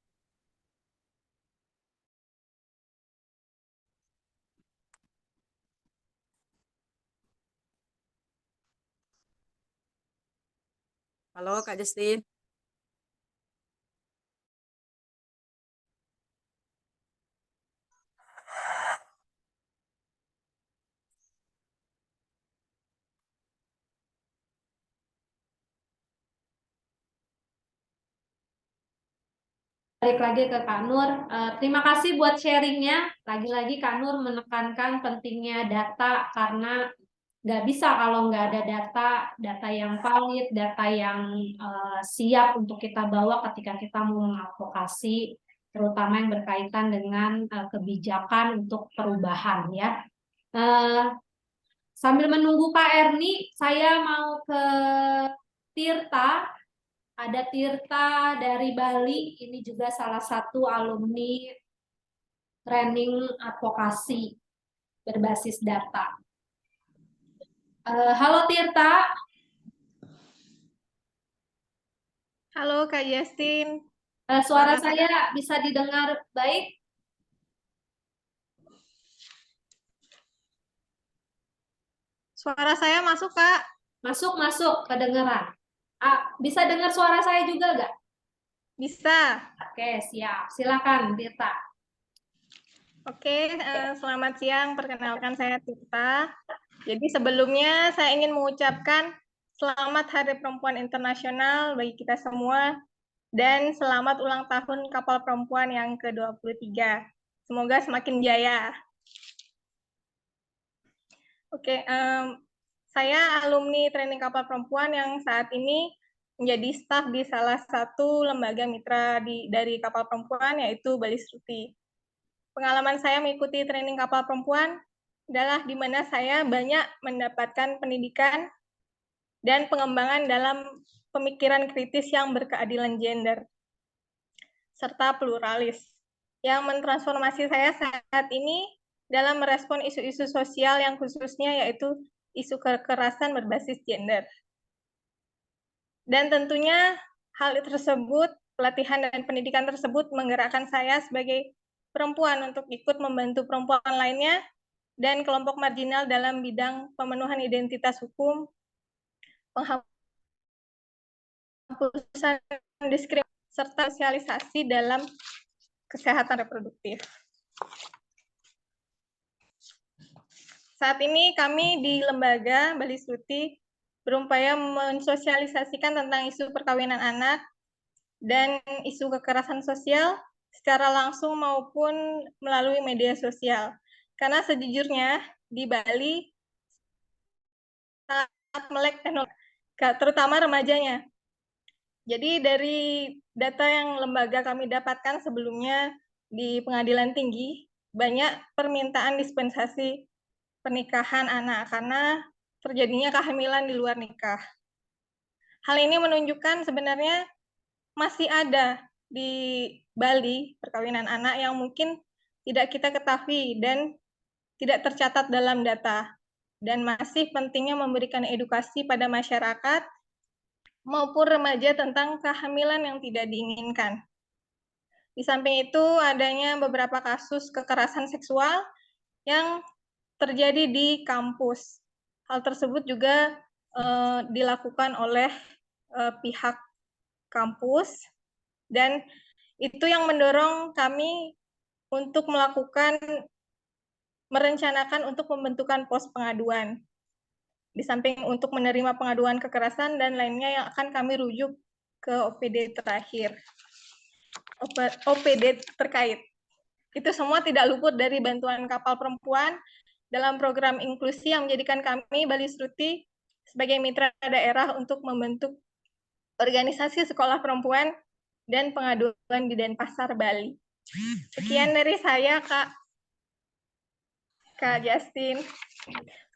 Halo Kak Justin. Balik lagi ke Kak Nur. Terima kasih buat sharingnya. Lagi-lagi Kak Nur menekankan pentingnya data karena nggak bisa kalau nggak ada data yang valid, data yang siap untuk kita bawa ketika kita mau mengadvokasi, terutama yang berkaitan dengan kebijakan untuk perubahan ya. Sambil menunggu Kak Erni, saya mau ke Tirta. Ada Tirta dari Bali, ini juga salah satu alumni training advokasi berbasis data. Halo Tirta. Halo Kak Justin. Suara saya bisa didengar baik? Suara saya masuk, Kak? Masuk, kedengeran. Bisa dengar suara saya juga nggak? Bisa. Oke, siap. Silakan, Tirta. Oke, selamat siang. Perkenalkan saya Tirta. Jadi sebelumnya saya ingin mengucapkan selamat Hari Perempuan Internasional bagi kita semua dan selamat ulang tahun Kapal Perempuan yang ke-23. Semoga semakin jaya. Oke, saya alumni training kapal perempuan yang saat ini menjadi staf di salah satu lembaga mitra dari kapal perempuan, yaitu Bali Struti. Pengalaman saya mengikuti training kapal perempuan adalah di mana saya banyak mendapatkan pendidikan dan pengembangan dalam pemikiran kritis yang berkeadilan gender, serta pluralis, yang mentransformasi saya saat ini dalam merespon isu-isu sosial yang khususnya yaitu isu kekerasan berbasis gender. Dan tentunya hal tersebut, pelatihan dan pendidikan tersebut menggerakkan saya sebagai perempuan untuk ikut membantu perempuan lainnya dan kelompok marginal dalam bidang pemenuhan identitas hukum, penghapusan diskriminasi, serta sosialisasi dalam kesehatan reproduktif. Saat ini kami di lembaga Bali Struti berupaya mensosialisasikan tentang isu perkawinan anak dan isu kekerasan sosial secara langsung maupun melalui media sosial. Karena sejujurnya di Bali sangat melek teknologi, terutama remajanya. Jadi dari data yang lembaga kami dapatkan sebelumnya di Pengadilan Tinggi, banyak permintaan dispensasi pernikahan anak karena terjadinya kehamilan di luar nikah. Hal ini menunjukkan sebenarnya masih ada di Bali perkawinan anak yang mungkin tidak kita ketahui dan tidak tercatat dalam data. Dan masih pentingnya memberikan edukasi pada masyarakat maupun remaja tentang kehamilan yang tidak diinginkan. Di samping itu adanya beberapa kasus kekerasan seksual yang terjadi di kampus. Hal tersebut juga dilakukan oleh pihak kampus dan itu yang mendorong kami untuk merencanakan untuk pembentukan pos pengaduan. Di samping untuk menerima pengaduan kekerasan dan lainnya yang akan kami rujuk ke OPD terakhir. OPD terkait. Itu semua tidak luput dari bantuan kapal perempuan dalam program inklusi yang menjadikan kami Bali Struti sebagai mitra daerah untuk membentuk organisasi sekolah perempuan dan pengaduan di Denpasar, Bali. Sekian dari saya, Kak Justin.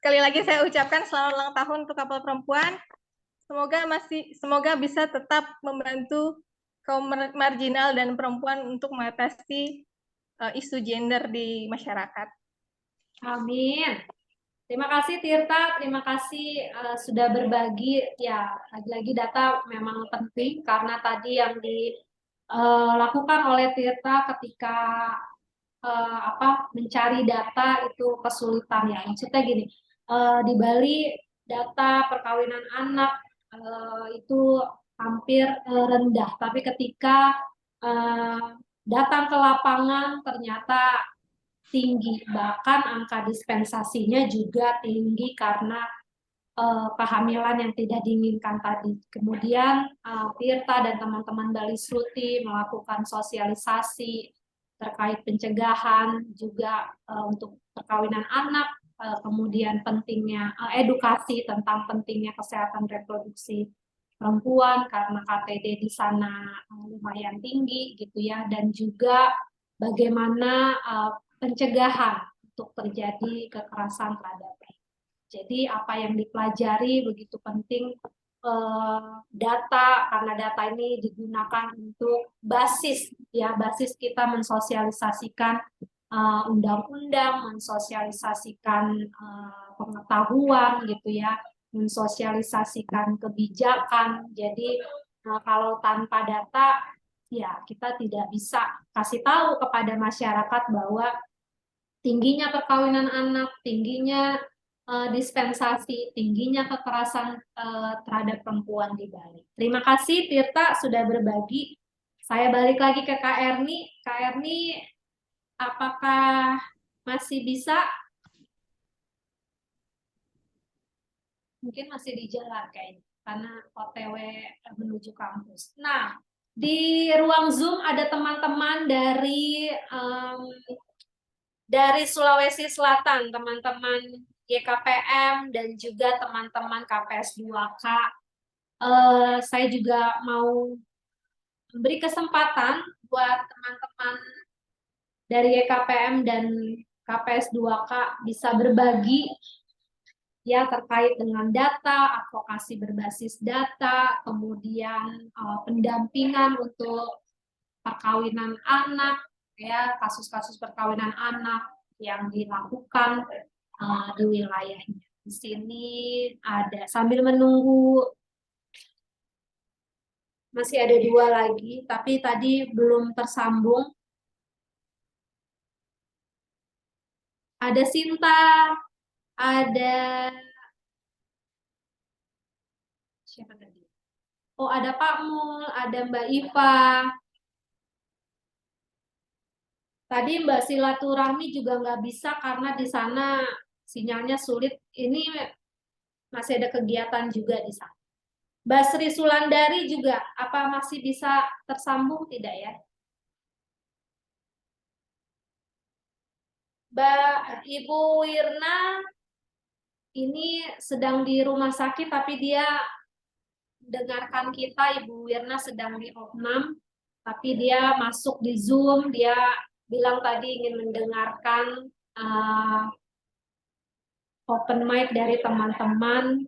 Sekali lagi saya ucapkan selamat ulang tahun untuk Kapal Perempuan. Semoga bisa tetap membantu kaum marginal dan perempuan untuk mengatasi isu gender di masyarakat. Amin. Terima kasih Tirta, terima kasih sudah berbagi. Ya, lagi-lagi data memang penting karena tadi yang dilakukan oleh Tirta ketika mencari data itu kesulitan ya. Maksudnya gini, di Bali data perkawinan anak itu hampir rendah, tapi ketika datang ke lapangan ternyata tinggi, bahkan angka dispensasinya juga tinggi karena kehamilan yang tidak diinginkan tadi. Kemudian Tirta dan teman-teman Bali Sruti melakukan sosialisasi terkait pencegahan juga untuk perkawinan anak, kemudian pentingnya edukasi tentang pentingnya kesehatan reproduksi perempuan karena KTD di sana lumayan tinggi gitu ya, dan juga bagaimana pencegahan untuk terjadi kekerasan terhadap perempuan. Jadi apa yang dipelajari begitu penting, data, karena data ini digunakan untuk basis kita mensosialisasikan undang-undang, mensosialisasikan pengetahuan gitu ya, mensosialisasikan kebijakan. Jadi kalau tanpa data ya kita tidak bisa kasih tahu kepada masyarakat bahwa tingginya perkawinan anak, tingginya dispensasi, tingginya kekerasan terhadap perempuan di Bali. Terima kasih Tirta sudah berbagi. Saya balik lagi ke Kak Erni. Kak Erni, apakah masih bisa? Mungkin masih di jalan kayaknya, karena OTW menuju kampus. Nah, di ruang Zoom ada teman-teman dari Sulawesi Selatan, teman-teman YKPM dan juga teman-teman KPS 2K. Saya juga mau memberi kesempatan buat teman-teman dari YKPM dan KPS 2K bisa berbagi ya terkait dengan data, advokasi berbasis data, kemudian pendampingan untuk perkawinan anak, ya kasus-kasus perkawinan anak yang dilakukan di wilayahnya. Di sini ada, sambil menunggu, masih ada 2 lagi, tapi tadi belum tersambung. Ada Sinta, ada siapa tadi? Oh, ada Pak Mul, ada Mbak Iva. Tadi Mbak silaturahmi juga nggak bisa karena di sana sinyalnya sulit. Ini masih ada kegiatan juga di sana. Mbak Sri Sulandari juga, apa masih bisa tersambung tidak ya? Mbak Ibu Wirna ini sedang di rumah sakit, tapi dia dengarkan kita. Ibu Wirna sedang di opnam, tapi dia masuk di Zoom. Dia bilang tadi ingin mendengarkan open mic dari teman-teman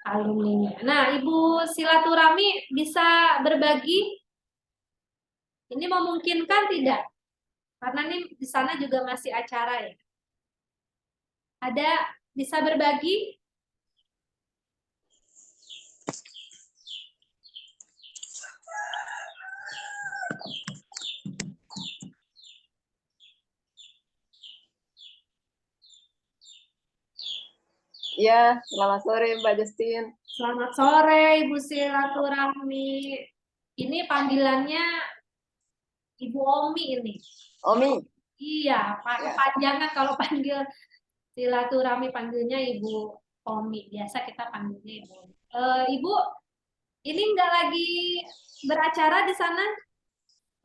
alumni. Nah, Ibu silaturahmi bisa berbagi? Ini memungkinkan tidak? Karena ini di sana juga masih acara ya. Ada bisa berbagi? Ya, selamat sore Mbak Justin. Selamat sore Ibu silaturahmi. Ini panggilannya Ibu Omi ini. Omi. Iya, panjangan kalau panggil silaturahmi panggilnya Ibu Omi. Biasa kita panggilnya Ibu Omi. Ibu, ini nggak lagi beracara di sana?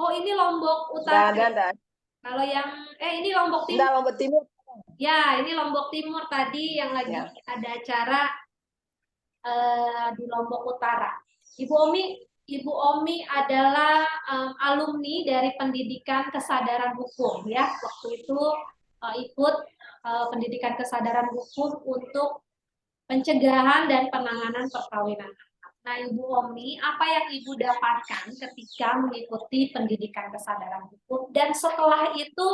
Oh, ini Lombok Utara. Nggak. Kalau yang, ini Lombok Timur. Nggak, Lombok Timur. Ya, ini Lombok Timur tadi yang lagi ada acara di Lombok Utara. Ibu Omi adalah alumni dari pendidikan kesadaran hukum ya. Waktu itu ikut pendidikan kesadaran hukum untuk pencegahan dan penanganan perkawinan anak. Nah, Ibu Omi, apa yang Ibu dapatkan ketika mengikuti pendidikan kesadaran hukum? Dan setelah itu,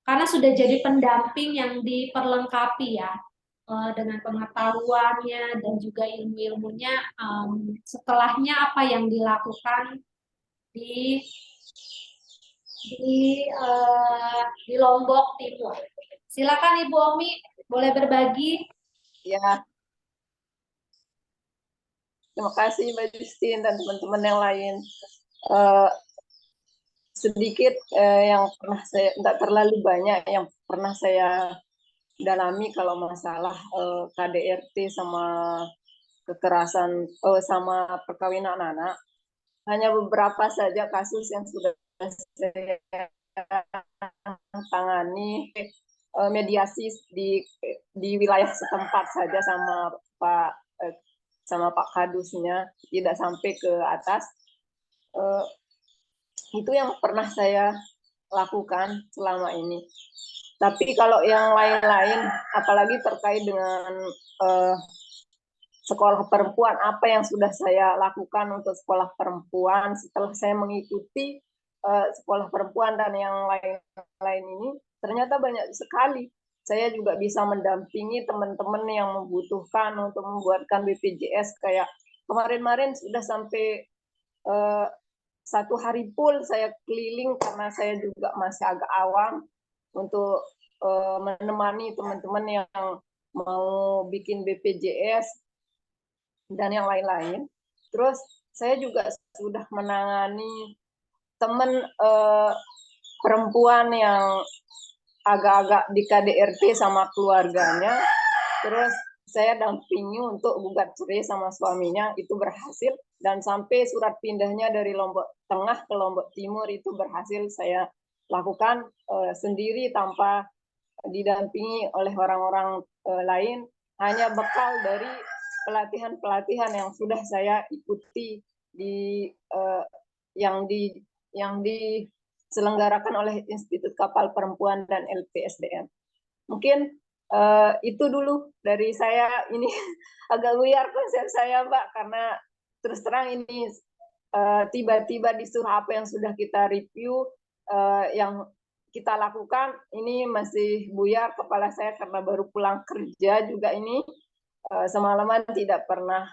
karena sudah jadi pendamping yang diperlengkapi ya, dengan pengetahuannya dan juga ilmu-ilmunya, setelahnya apa yang dilakukan di Lombok Timur? Silakan Ibu Omi, boleh berbagi. Ya, terima kasih Mbak Justin dan teman-teman yang lain. Sedikit yang pernah saya, tidak terlalu banyak yang pernah saya dalami kalau masalah KDRT sama kekerasan sama perkawinan anak. Hanya beberapa saja kasus yang sudah saya tangani, mediasi di wilayah setempat saja sama Pak Kadusnya, tidak sampai ke atas. Itu yang pernah saya lakukan selama ini. Tapi kalau yang lain-lain, apalagi terkait dengan sekolah perempuan, apa yang sudah saya lakukan untuk sekolah perempuan setelah saya mengikuti sekolah perempuan dan yang lain-lain ini, ternyata banyak sekali. Saya juga bisa mendampingi teman-teman yang membutuhkan untuk membuatkan BPJS, kayak kemarin-kemarin sudah sampai 1 hari full saya keliling karena saya juga masih agak awam untuk menemani teman-teman yang mau bikin BPJS dan yang lain-lain. Terus saya juga sudah menangani teman perempuan yang agak-agak di KDRT sama keluarganya. Terus saya dampingi untuk gugat cerai sama suaminya, itu berhasil. Dan sampai surat pindahnya dari Lombok Tengah ke Lombok Timur itu berhasil saya lakukan sendiri tanpa didampingi oleh orang-orang lain, hanya bekal dari pelatihan-pelatihan yang sudah saya ikuti yang diselenggarakan oleh Institut Kapal Perempuan dan LPSDM. Mungkin itu dulu dari saya. Ini agak buyar konsep saya, Mbak, karena terus terang ini tiba-tiba disuruh apa yang sudah kita review, yang kita lakukan, ini masih buyar kepala saya karena baru pulang kerja juga ini. Semalaman tidak pernah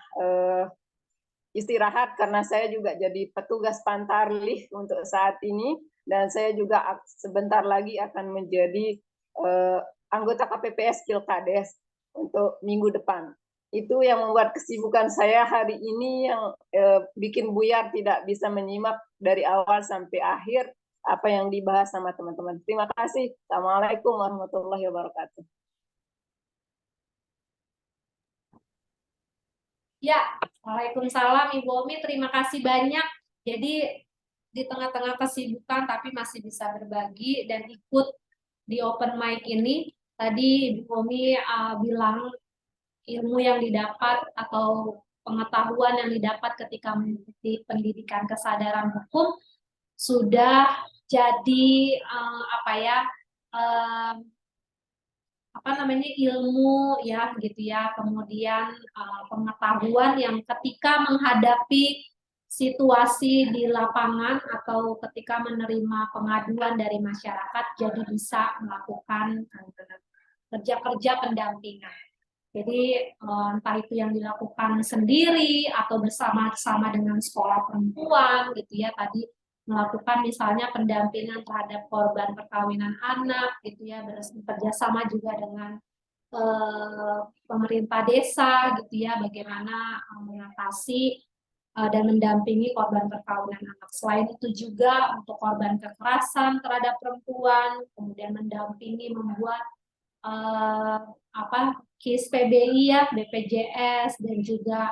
istirahat karena saya juga jadi petugas Pantarlih untuk saat ini, dan saya juga sebentar lagi akan menjadi anggota KPPS Pilkades untuk minggu depan. Itu yang membuat kesibukan saya hari ini yang bikin buyar tidak bisa menyimak dari awal sampai akhir apa yang dibahas sama teman-teman. Terima kasih. Assalamualaikum warahmatullahi wabarakatuh. Ya, Waalaikumsalam Ibu Omi, terima kasih banyak. Jadi di tengah-tengah kesibukan tapi masih bisa berbagi dan ikut di open mic ini. Tadi Ibu Omi bilang ilmu yang didapat atau pengetahuan yang didapat ketika mengikuti pendidikan kesadaran hukum sudah jadi ilmu ya gitu ya, kemudian pengetahuan yang ketika menghadapi situasi di lapangan atau ketika menerima pengaduan dari masyarakat jadi bisa melakukan kerja-kerja pendampingan. Jadi entah itu yang dilakukan sendiri atau bersama-sama dengan sekolah perempuan gitu ya, tadi melakukan misalnya pendampingan terhadap korban perkawinan anak gitu ya, bekerjasama juga dengan pemerintah desa gitu ya, bagaimana mengatasi dan mendampingi korban perkawinan anak. Selain itu juga untuk korban kekerasan terhadap perempuan, kemudian mendampingi membuat KIS PBI ya, BPJS, dan juga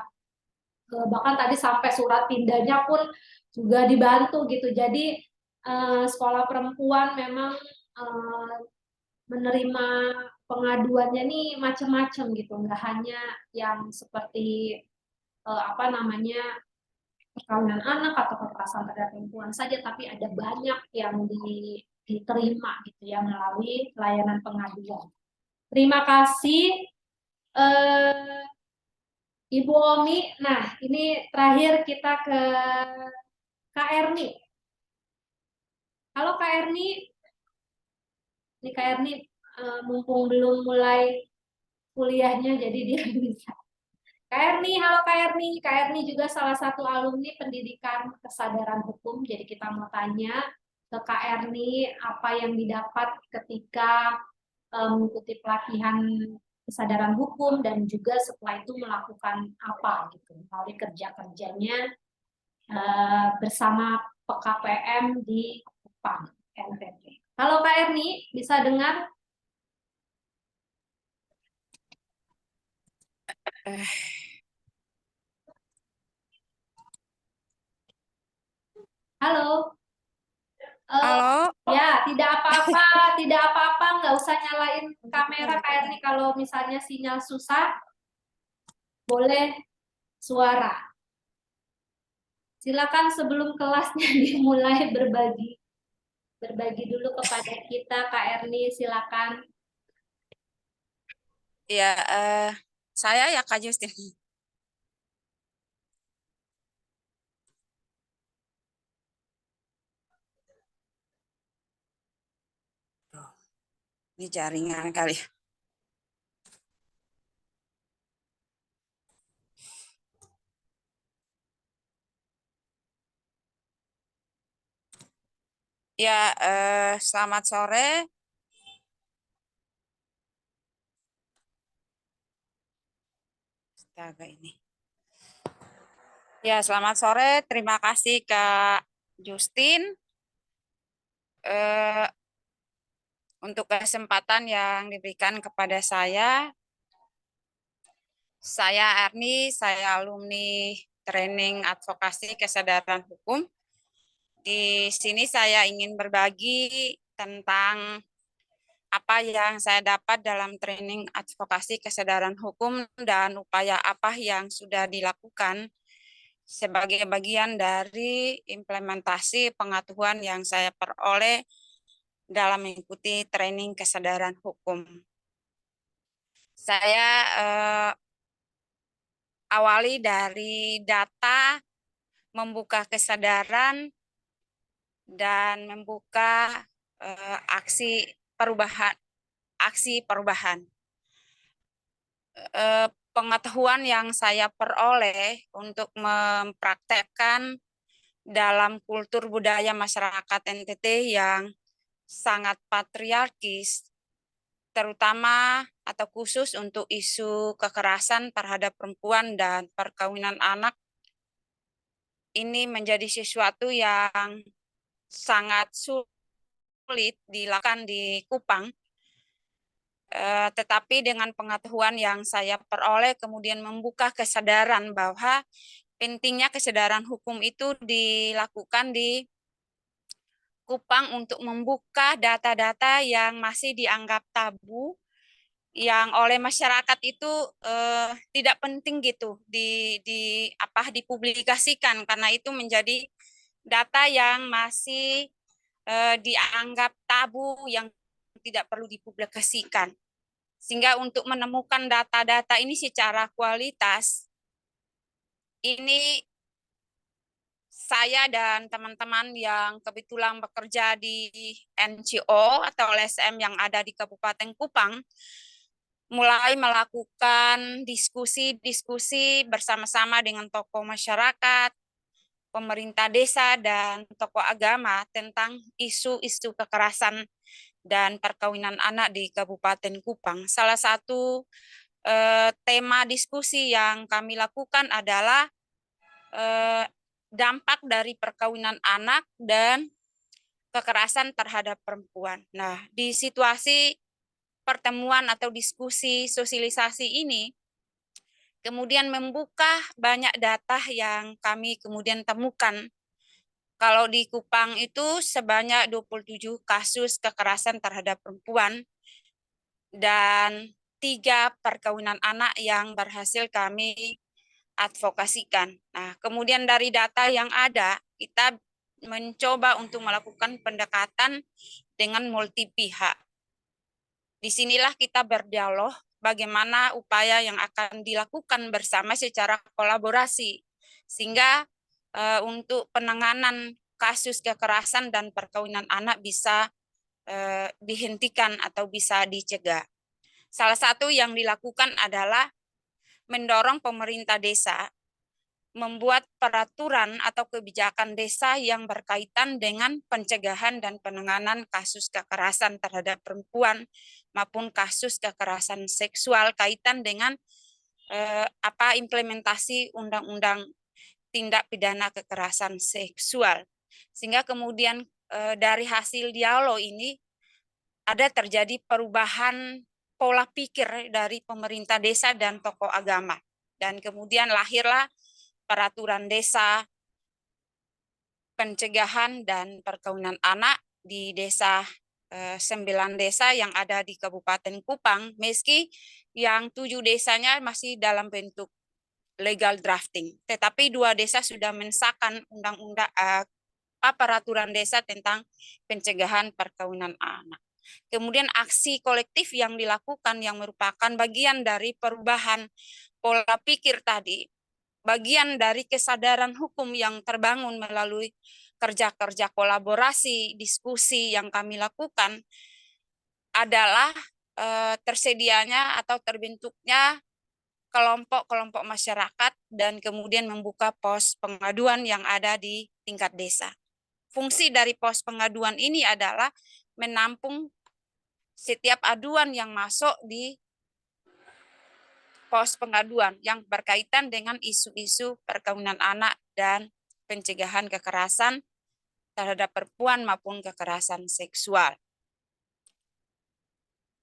bahkan tadi sampai surat pindahnya pun juga dibantu gitu. Jadi sekolah perempuan memang menerima pengaduannya nih macam-macam gitu, nggak hanya yang seperti perkawinan anak atau kekerasan terhadap perempuan saja, tapi ada banyak yang diterima gitu ya melalui layanan pengaduan. Terima kasih Ibu Omi. Nah, ini terakhir kita ke Kak Erni. Halo Kak Erni. Ini Kak Erni mumpung belum mulai kuliahnya, jadi dia bisa. Kak Erni, halo Kak Erni. Kak Erni juga salah satu alumni pendidikan kesadaran hukum. Jadi kita mau tanya ke Kak Erni apa yang didapat ketika mengikuti pelatihan kesadaran hukum dan juga setelah itu melakukan apa gitu melalui kerja-kerjanya bersama PKPM di Kupang NTT. Halo Kak Erni, bisa dengar? Halo. Halo. Ya, tidak apa-apa, tidak apa-apa, nggak usah nyalain kamera Kak Erni kalau misalnya sinyal susah, boleh suara. Silakan sebelum kelasnya dimulai berbagi dulu kepada kita Kak Erni, silakan. Ya, saya ya Kak Justin. Ini jaringan kali. Ya, selamat sore. Astaga ini. Ya, selamat sore. Terima kasih Kak Justin untuk kesempatan yang diberikan kepada saya. Saya Erni, saya alumni training advokasi kesadaran hukum. Di sini saya ingin berbagi tentang apa yang saya dapat dalam training advokasi kesadaran hukum dan upaya apa yang sudah dilakukan sebagai bagian dari implementasi pengetahuan yang saya peroleh dalam mengikuti training kesadaran hukum. Saya awali dari data, membuka kesadaran, dan membuka aksi perubahan. Pengetahuan yang saya peroleh untuk mempraktekkan dalam kultur budaya masyarakat NTT yang sangat patriarkis, terutama atau khusus untuk isu kekerasan terhadap perempuan dan perkawinan anak, ini menjadi sesuatu yang sangat sulit dilakukan di Kupang. Tetapi dengan pengetahuan yang saya peroleh kemudian membuka kesadaran bahwa pentingnya kesadaran hukum itu dilakukan di Kupang untuk membuka data-data yang masih dianggap tabu, yang oleh masyarakat itu tidak penting gitu dipublikasikan karena itu menjadi data yang masih dianggap tabu yang tidak perlu dipublikasikan. Sehingga untuk menemukan data-data ini secara kualitas, ini saya dan teman-teman yang kebetulan bekerja di NGO atau LSM yang ada di Kabupaten Kupang, mulai melakukan diskusi-diskusi bersama-sama dengan tokoh masyarakat, pemerintah desa, dan tokoh agama tentang isu-isu kekerasan dan perkawinan anak di Kabupaten Kupang. Salah satu tema diskusi yang kami lakukan adalah dampak dari perkawinan anak dan kekerasan terhadap perempuan. Nah, di situasi pertemuan atau diskusi sosialisasi ini, kemudian membuka banyak data yang kami kemudian temukan. Kalau di Kupang itu sebanyak 27 kasus kekerasan terhadap perempuan dan 3 perkawinan anak yang berhasil kami advokasikan. Nah, kemudian dari data yang ada, kita mencoba untuk melakukan pendekatan dengan multi pihak. Disinilah kita berdialog bagaimana upaya yang akan dilakukan bersama secara kolaborasi, sehingga untuk penanganan kasus kekerasan dan perkawinan anak bisa dihentikan atau bisa dicegah. Salah satu yang dilakukan adalah mendorong pemerintah desa membuat peraturan atau kebijakan desa yang berkaitan dengan pencegahan dan penanganan kasus kekerasan terhadap perempuan maupun kasus kekerasan seksual kaitan dengan implementasi undang-undang tindak pidana kekerasan seksual. Sehingga kemudian dari hasil dialog ini ada terjadi perubahan pola pikir dari pemerintah desa dan tokoh agama. Dan kemudian lahirlah peraturan desa pencegahan dan perkawinan anak di desa 9 desa yang ada di Kabupaten Kupang, meski yang 7 desanya masih dalam bentuk legal drafting. Tetapi 2 desa sudah mensahkan undang-undang peraturan desa tentang pencegahan perkawinan anak. Kemudian aksi kolektif yang dilakukan yang merupakan bagian dari perubahan pola pikir tadi, bagian dari kesadaran hukum yang terbangun melalui kerja-kerja kolaborasi, diskusi yang kami lakukan adalah tersedianya atau terbentuknya kelompok-kelompok masyarakat dan kemudian membuka pos pengaduan yang ada di tingkat desa. Fungsi dari pos pengaduan ini adalah menampung setiap aduan yang masuk di pos pengaduan yang berkaitan dengan isu-isu perkawinan anak dan pencegahan kekerasan terhadap perempuan maupun kekerasan seksual.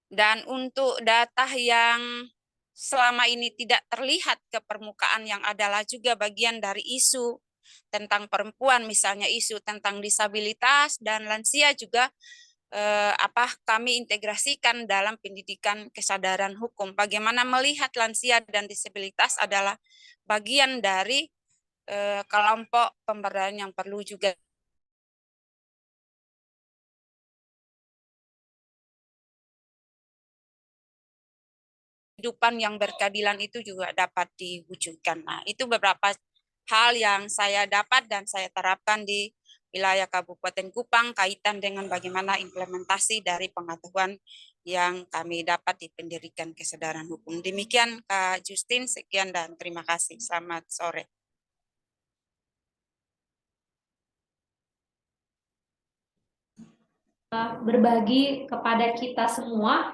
Dan untuk data yang selama ini tidak terlihat ke permukaan yang adalah juga bagian dari isu tentang perempuan, misalnya isu tentang disabilitas dan lansia juga kami integrasikan dalam pendidikan kesadaran hukum. Bagaimana melihat lansia dan disabilitas adalah bagian dari kelompok pemberdayaan yang perlu juga kehidupan yang berkeadilan itu juga dapat diwujudkan. Nah, itu beberapa hal yang saya dapat dan saya terapkan di wilayah Kabupaten Kupang kaitan dengan bagaimana implementasi dari pengetahuan yang kami dapat di pendidikan kesadaran hukum. Demikian Kak Justin, sekian dan terima kasih. Selamat sore. Berbagi kepada kita semua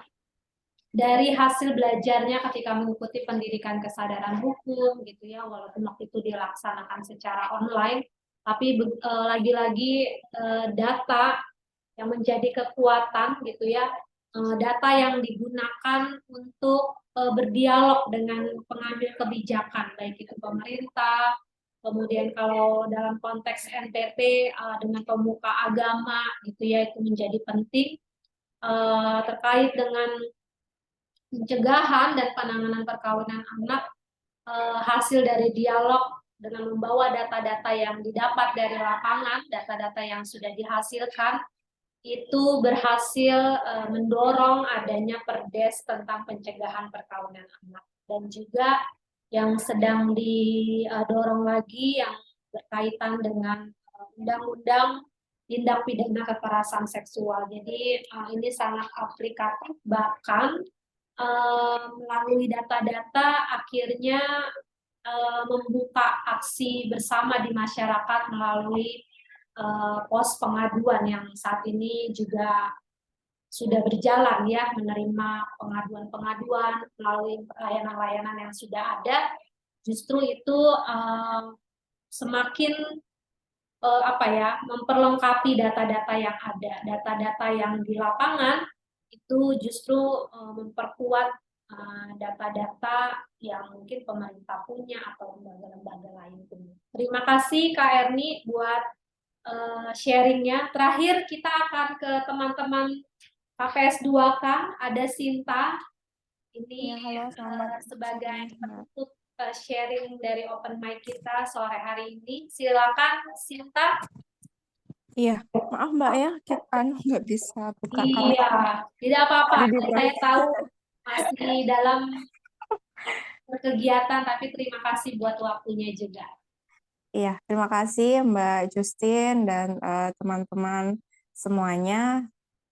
dari hasil belajarnya ketika mengikuti pendidikan kesadaran hukum gitu ya, walaupun waktu itu dilaksanakan secara online, tapi lagi-lagi data yang menjadi kekuatan gitu ya, data yang digunakan untuk berdialog dengan pengambil kebijakan, baik itu pemerintah, kemudian kalau dalam konteks NTT dengan pemuka agama gitu ya, itu menjadi penting terkait dengan pencegahan dan penanganan perkawinan anak. Hasil dari dialog dengan membawa data-data yang didapat dari lapangan, data-data yang sudah dihasilkan, itu berhasil mendorong adanya Perdes tentang pencegahan perkawinan anak. Dan juga yang sedang didorong lagi yang berkaitan dengan undang-undang tindak pidana kekerasan seksual. Jadi ini sangat aplikatif, bahkan melalui data-data akhirnya membuka aksi bersama di masyarakat melalui pos pengaduan yang saat ini juga sudah berjalan ya, menerima pengaduan-pengaduan melalui layanan-layanan yang sudah ada. Justru itu semakin memperlengkapi data-data yang ada, data-data yang di lapangan itu justru memperkuat data-data yang mungkin pemerintah punya atau lembaga-lembaga lain punya. Terima kasih Kak Erni buat sharingnya. Terakhir kita akan ke teman-teman KPS 2K, ada Sinta. Ini sebagai penutup sharing dari open mic kita sore hari ini. Silakan Sinta. Iya, maaf Mbak ya, kita nggak bisa buka Iya, kamera. tidak apa-apa. Tadi di Saya tahu masih dalam berkegiatan, tapi terima kasih buat waktunya juga. Iya, terima kasih Mbak Justin dan teman-teman semuanya.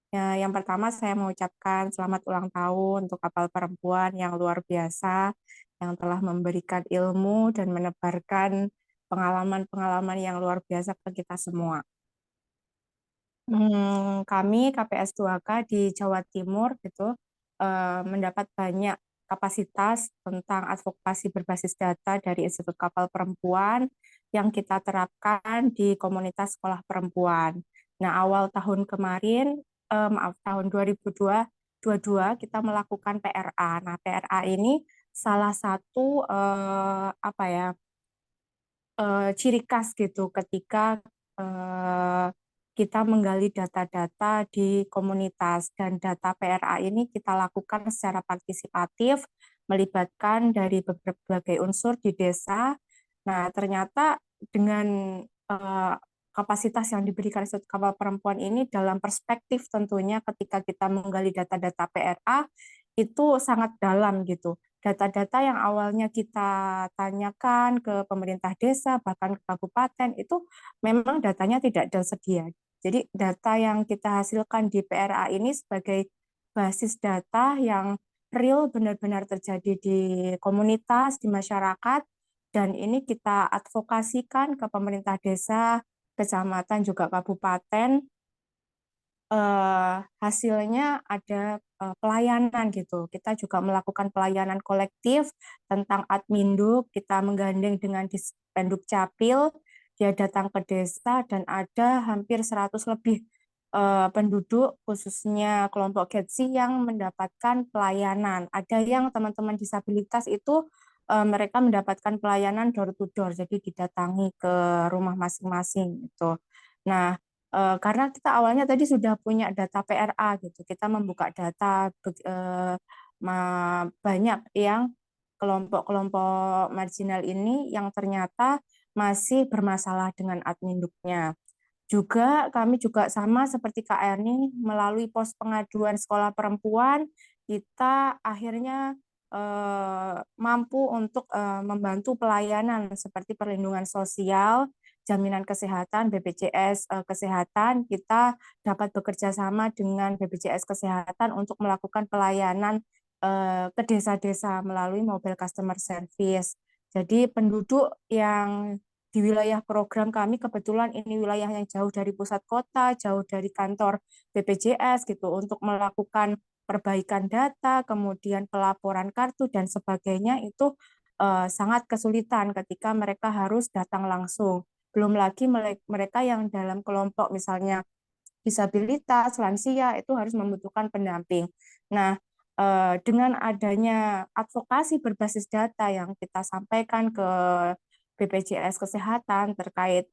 Ya, yang pertama saya mengucapkan selamat ulang tahun untuk Kapal Perempuan yang luar biasa, yang telah memberikan ilmu dan menebarkan pengalaman-pengalaman yang luar biasa ke kita semua. Kami KPS 2K di Jawa Timur gitu mendapat banyak kapasitas tentang advokasi berbasis data dari Institut Kapal Perempuan yang kita terapkan di komunitas sekolah perempuan. Nah, awal tahun kemarin, tahun 2022 kita melakukan PRA. Nah, PRA ini salah satu ciri khas gitu ketika kita menggali data-data di komunitas, dan data PRA ini kita lakukan secara partisipatif melibatkan dari berbagai unsur di desa. Nah, ternyata dengan kapasitas yang diberikan Institut Kapal Perempuan ini dalam perspektif tentunya ketika kita menggali data-data PRA itu sangat dalam gitu. Data-data yang awalnya kita tanyakan ke pemerintah desa, bahkan ke kabupaten, itu memang datanya tidak tersedia. Jadi data yang kita hasilkan di PRA ini sebagai basis data yang real benar-benar terjadi di komunitas, di masyarakat, dan ini kita advokasikan ke pemerintah desa, kecamatan, juga kabupaten. Hasilnya ada pelayanan gitu. Kita juga melakukan pelayanan kolektif tentang Adminduk, kita menggandeng dengan Dispenduk Capil, dia datang ke desa dan ada hampir 100 lebih penduduk khususnya kelompok GETSI yang mendapatkan pelayanan. Ada yang teman-teman disabilitas itu mereka mendapatkan pelayanan door to door, jadi didatangi ke rumah masing-masing gitu. Nah, karena kita awalnya tadi sudah punya data PRA gitu, kita membuka data banyak yang kelompok-kelompok marginal ini yang ternyata masih bermasalah dengan adminduknya. Juga kami juga sama seperti Kak Erni melalui pos pengaduan sekolah perempuan, kita akhirnya mampu untuk membantu pelayanan seperti perlindungan sosial, jaminan kesehatan, BPJS Kesehatan. Kita dapat bekerja sama dengan BPJS Kesehatan untuk melakukan pelayanan ke desa-desa melalui mobile customer service. Jadi penduduk yang di wilayah program kami kebetulan ini wilayah yang jauh dari pusat kota, jauh dari kantor BPJS gitu, untuk melakukan perbaikan data, kemudian pelaporan kartu dan sebagainya itu sangat kesulitan ketika mereka harus datang langsung. Belum lagi mereka yang dalam kelompok misalnya disabilitas, lansia itu harus membutuhkan pendamping. Nah, dengan adanya advokasi berbasis data yang kita sampaikan ke BPJS Kesehatan terkait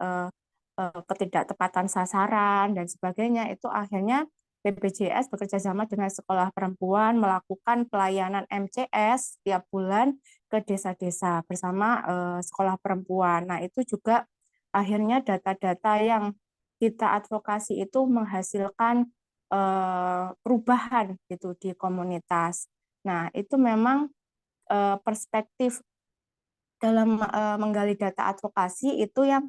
ketidaktepatan sasaran dan sebagainya, itu akhirnya BPJS bekerja sama dengan sekolah perempuan melakukan pelayanan MCS tiap bulan ke desa-desa bersama sekolah perempuan. Nah, itu juga akhirnya data-data yang kita advokasi itu menghasilkan perubahan gitu di komunitas. Nah, itu memang perspektif dalam menggali data advokasi itu yang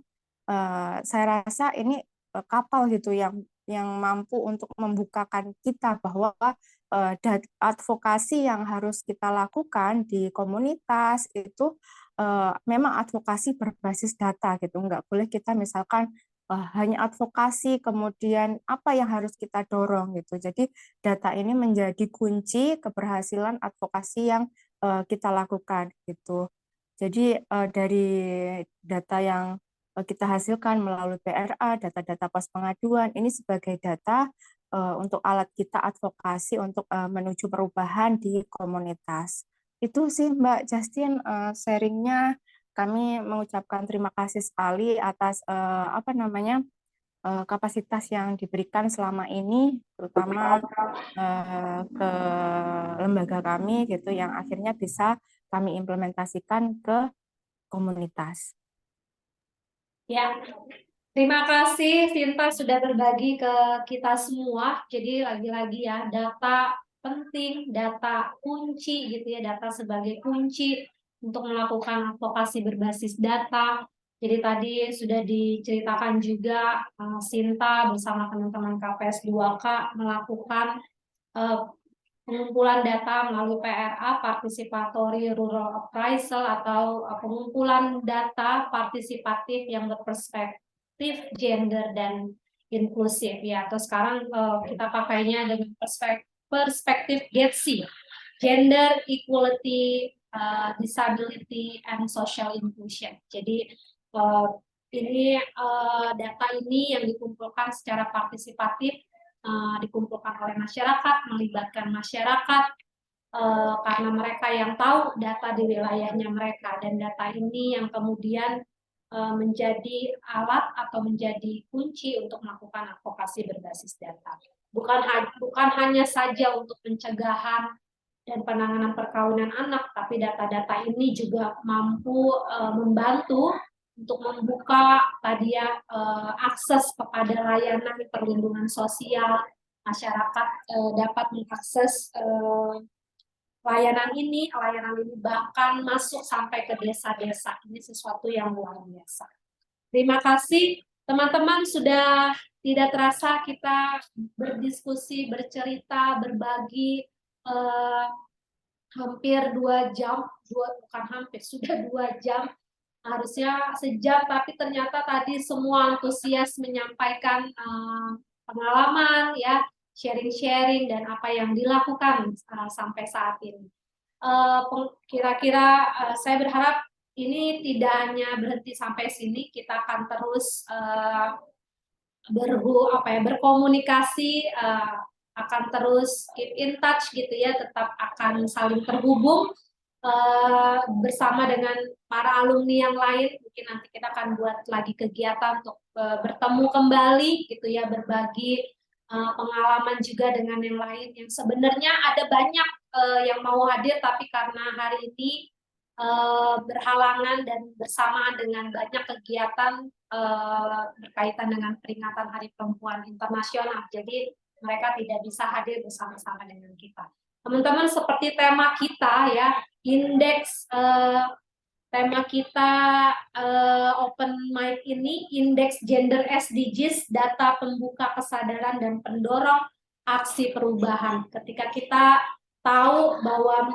saya rasa ini kapal gitu yang mampu untuk membukakan kita bahwa advokasi yang harus kita lakukan di komunitas itu memang advokasi berbasis data gitu. Nggak boleh kita misalkan hanya advokasi kemudian apa yang harus kita dorong gitu. Jadi data ini menjadi kunci keberhasilan advokasi yang kita lakukan gitu. Jadi dari data yang kita hasilkan melalui PRA, data-data pos pengaduan, ini sebagai data untuk alat kita advokasi untuk menuju perubahan di komunitas. Itu sih Mbak Justin sharingnya. Kami mengucapkan terima kasih sekali atas kapasitas yang diberikan selama ini, terutama ke lembaga kami gitu, yang akhirnya bisa kami implementasikan ke komunitas. Ya, Terima kasih Sinta sudah berbagi ke kita semua. Jadi lagi-lagi ya, data penting, data kunci gitu ya, data sebagai kunci untuk melakukan advokasi berbasis data. Jadi tadi sudah diceritakan juga Sinta bersama teman-teman KPS 2K melakukan pengumpulan data melalui PRA, Participatory Rural Appraisal, atau pengumpulan data partisipatif yang berperspektif gender dan inklusif ya. Atau sekarang kita pakainya dengan perspektif GEDSI, Gender Equality, Disability and Social Inclusion. Jadi ini data ini yang dikumpulkan secara partisipatif, dikumpulkan oleh masyarakat, melibatkan masyarakat, karena mereka yang tahu data di wilayahnya mereka, dan data ini yang kemudian menjadi alat atau menjadi kunci untuk melakukan advokasi berbasis data. Bukan hanya saja untuk pencegahan dan penanganan perkawinan anak, tapi data-data ini juga mampu membantu untuk membuka tadi ya akses kepada layanan perlindungan sosial. Masyarakat dapat mengakses layanan ini bahkan masuk sampai ke desa-desa. Ini sesuatu yang luar biasa. Terima kasih teman-teman, sudah tidak terasa kita berdiskusi, bercerita, berbagi hampir 2 jam, bukan hampir, sudah 2 jam. Harusnya sejam, tapi ternyata tadi semua antusias menyampaikan pengalaman ya, sharing-sharing dan apa yang dilakukan sampai saat ini. Kira-kira saya berharap ini tidak hanya berhenti sampai sini, kita akan terus berkomunikasi, akan terus keep in touch gitu ya, tetap akan saling terhubung bersama dengan para alumni yang lain. Mungkin nanti kita akan buat lagi kegiatan untuk bertemu kembali gitu ya, berbagi pengalaman juga dengan yang lain yang sebenarnya ada banyak yang mau hadir, tapi karena hari ini berhalangan dan bersamaan dengan banyak kegiatan berkaitan dengan peringatan Hari Perempuan Internasional, jadi mereka tidak bisa hadir bersama-sama dengan kita. Teman-teman, seperti tema kita ya, indeks tema kita open mic ini, indeks gender SDGs, data pembuka kesadaran dan pendorong aksi perubahan. Ketika kita tahu bahwa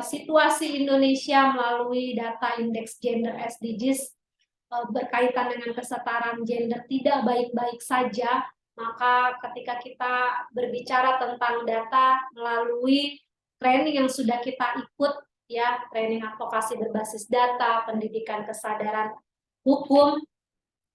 situasi Indonesia melalui data indeks gender SDGs berkaitan dengan kesetaraan gender tidak baik-baik saja, maka ketika kita berbicara tentang data melalui training yang sudah kita ikut ya, training advokasi berbasis data, pendidikan kesadaran hukum,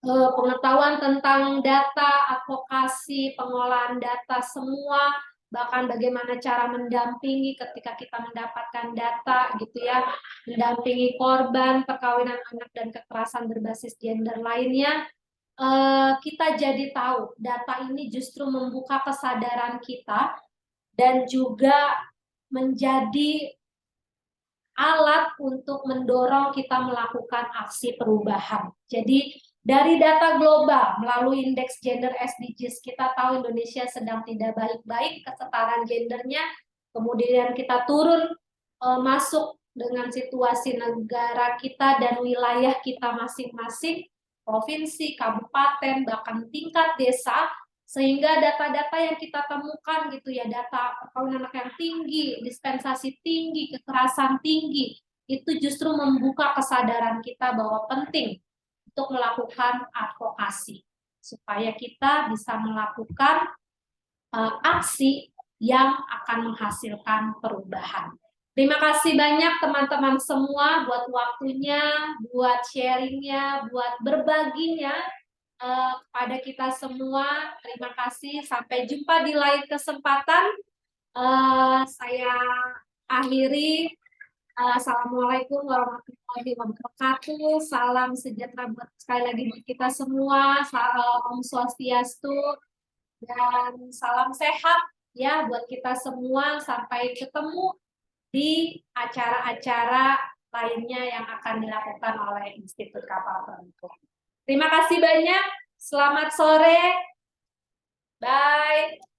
pengetahuan tentang data, advokasi, pengolahan data semua, bahkan bagaimana cara mendampingi ketika kita mendapatkan data gitu ya, mendampingi korban perkawinan anak dan kekerasan berbasis gender lainnya. Kita jadi tahu data ini justru membuka kesadaran kita dan juga menjadi alat untuk mendorong kita melakukan aksi perubahan. Jadi dari data global melalui indeks gender SDGs kita tahu Indonesia sedang tidak baik-baik kesetaraan gendernya, kemudian kita turun masuk dengan situasi negara kita dan wilayah kita masing-masing, provinsi, kabupaten, bahkan tingkat desa, sehingga data-data yang kita temukan gitu ya, data perkawinan anak yang tinggi, dispensasi tinggi, kekerasan tinggi, itu justru membuka kesadaran kita bahwa penting untuk melakukan advokasi supaya kita bisa melakukan aksi yang akan menghasilkan perubahan. Terima kasih banyak teman-teman semua buat waktunya, buat sharingnya, buat berbaginya kepada kita semua. Terima kasih, sampai jumpa di lain kesempatan. Saya akhiri. Assalamualaikum warahmatullahi wabarakatuh. Salam sejahtera buat sekali lagi buat kita semua. Om Swastiastu dan salam sehat ya buat kita semua. Sampai ketemu di acara-acara lainnya yang akan dilakukan oleh Institut Kapal Perempuan. Terima kasih banyak. Selamat sore. Bye.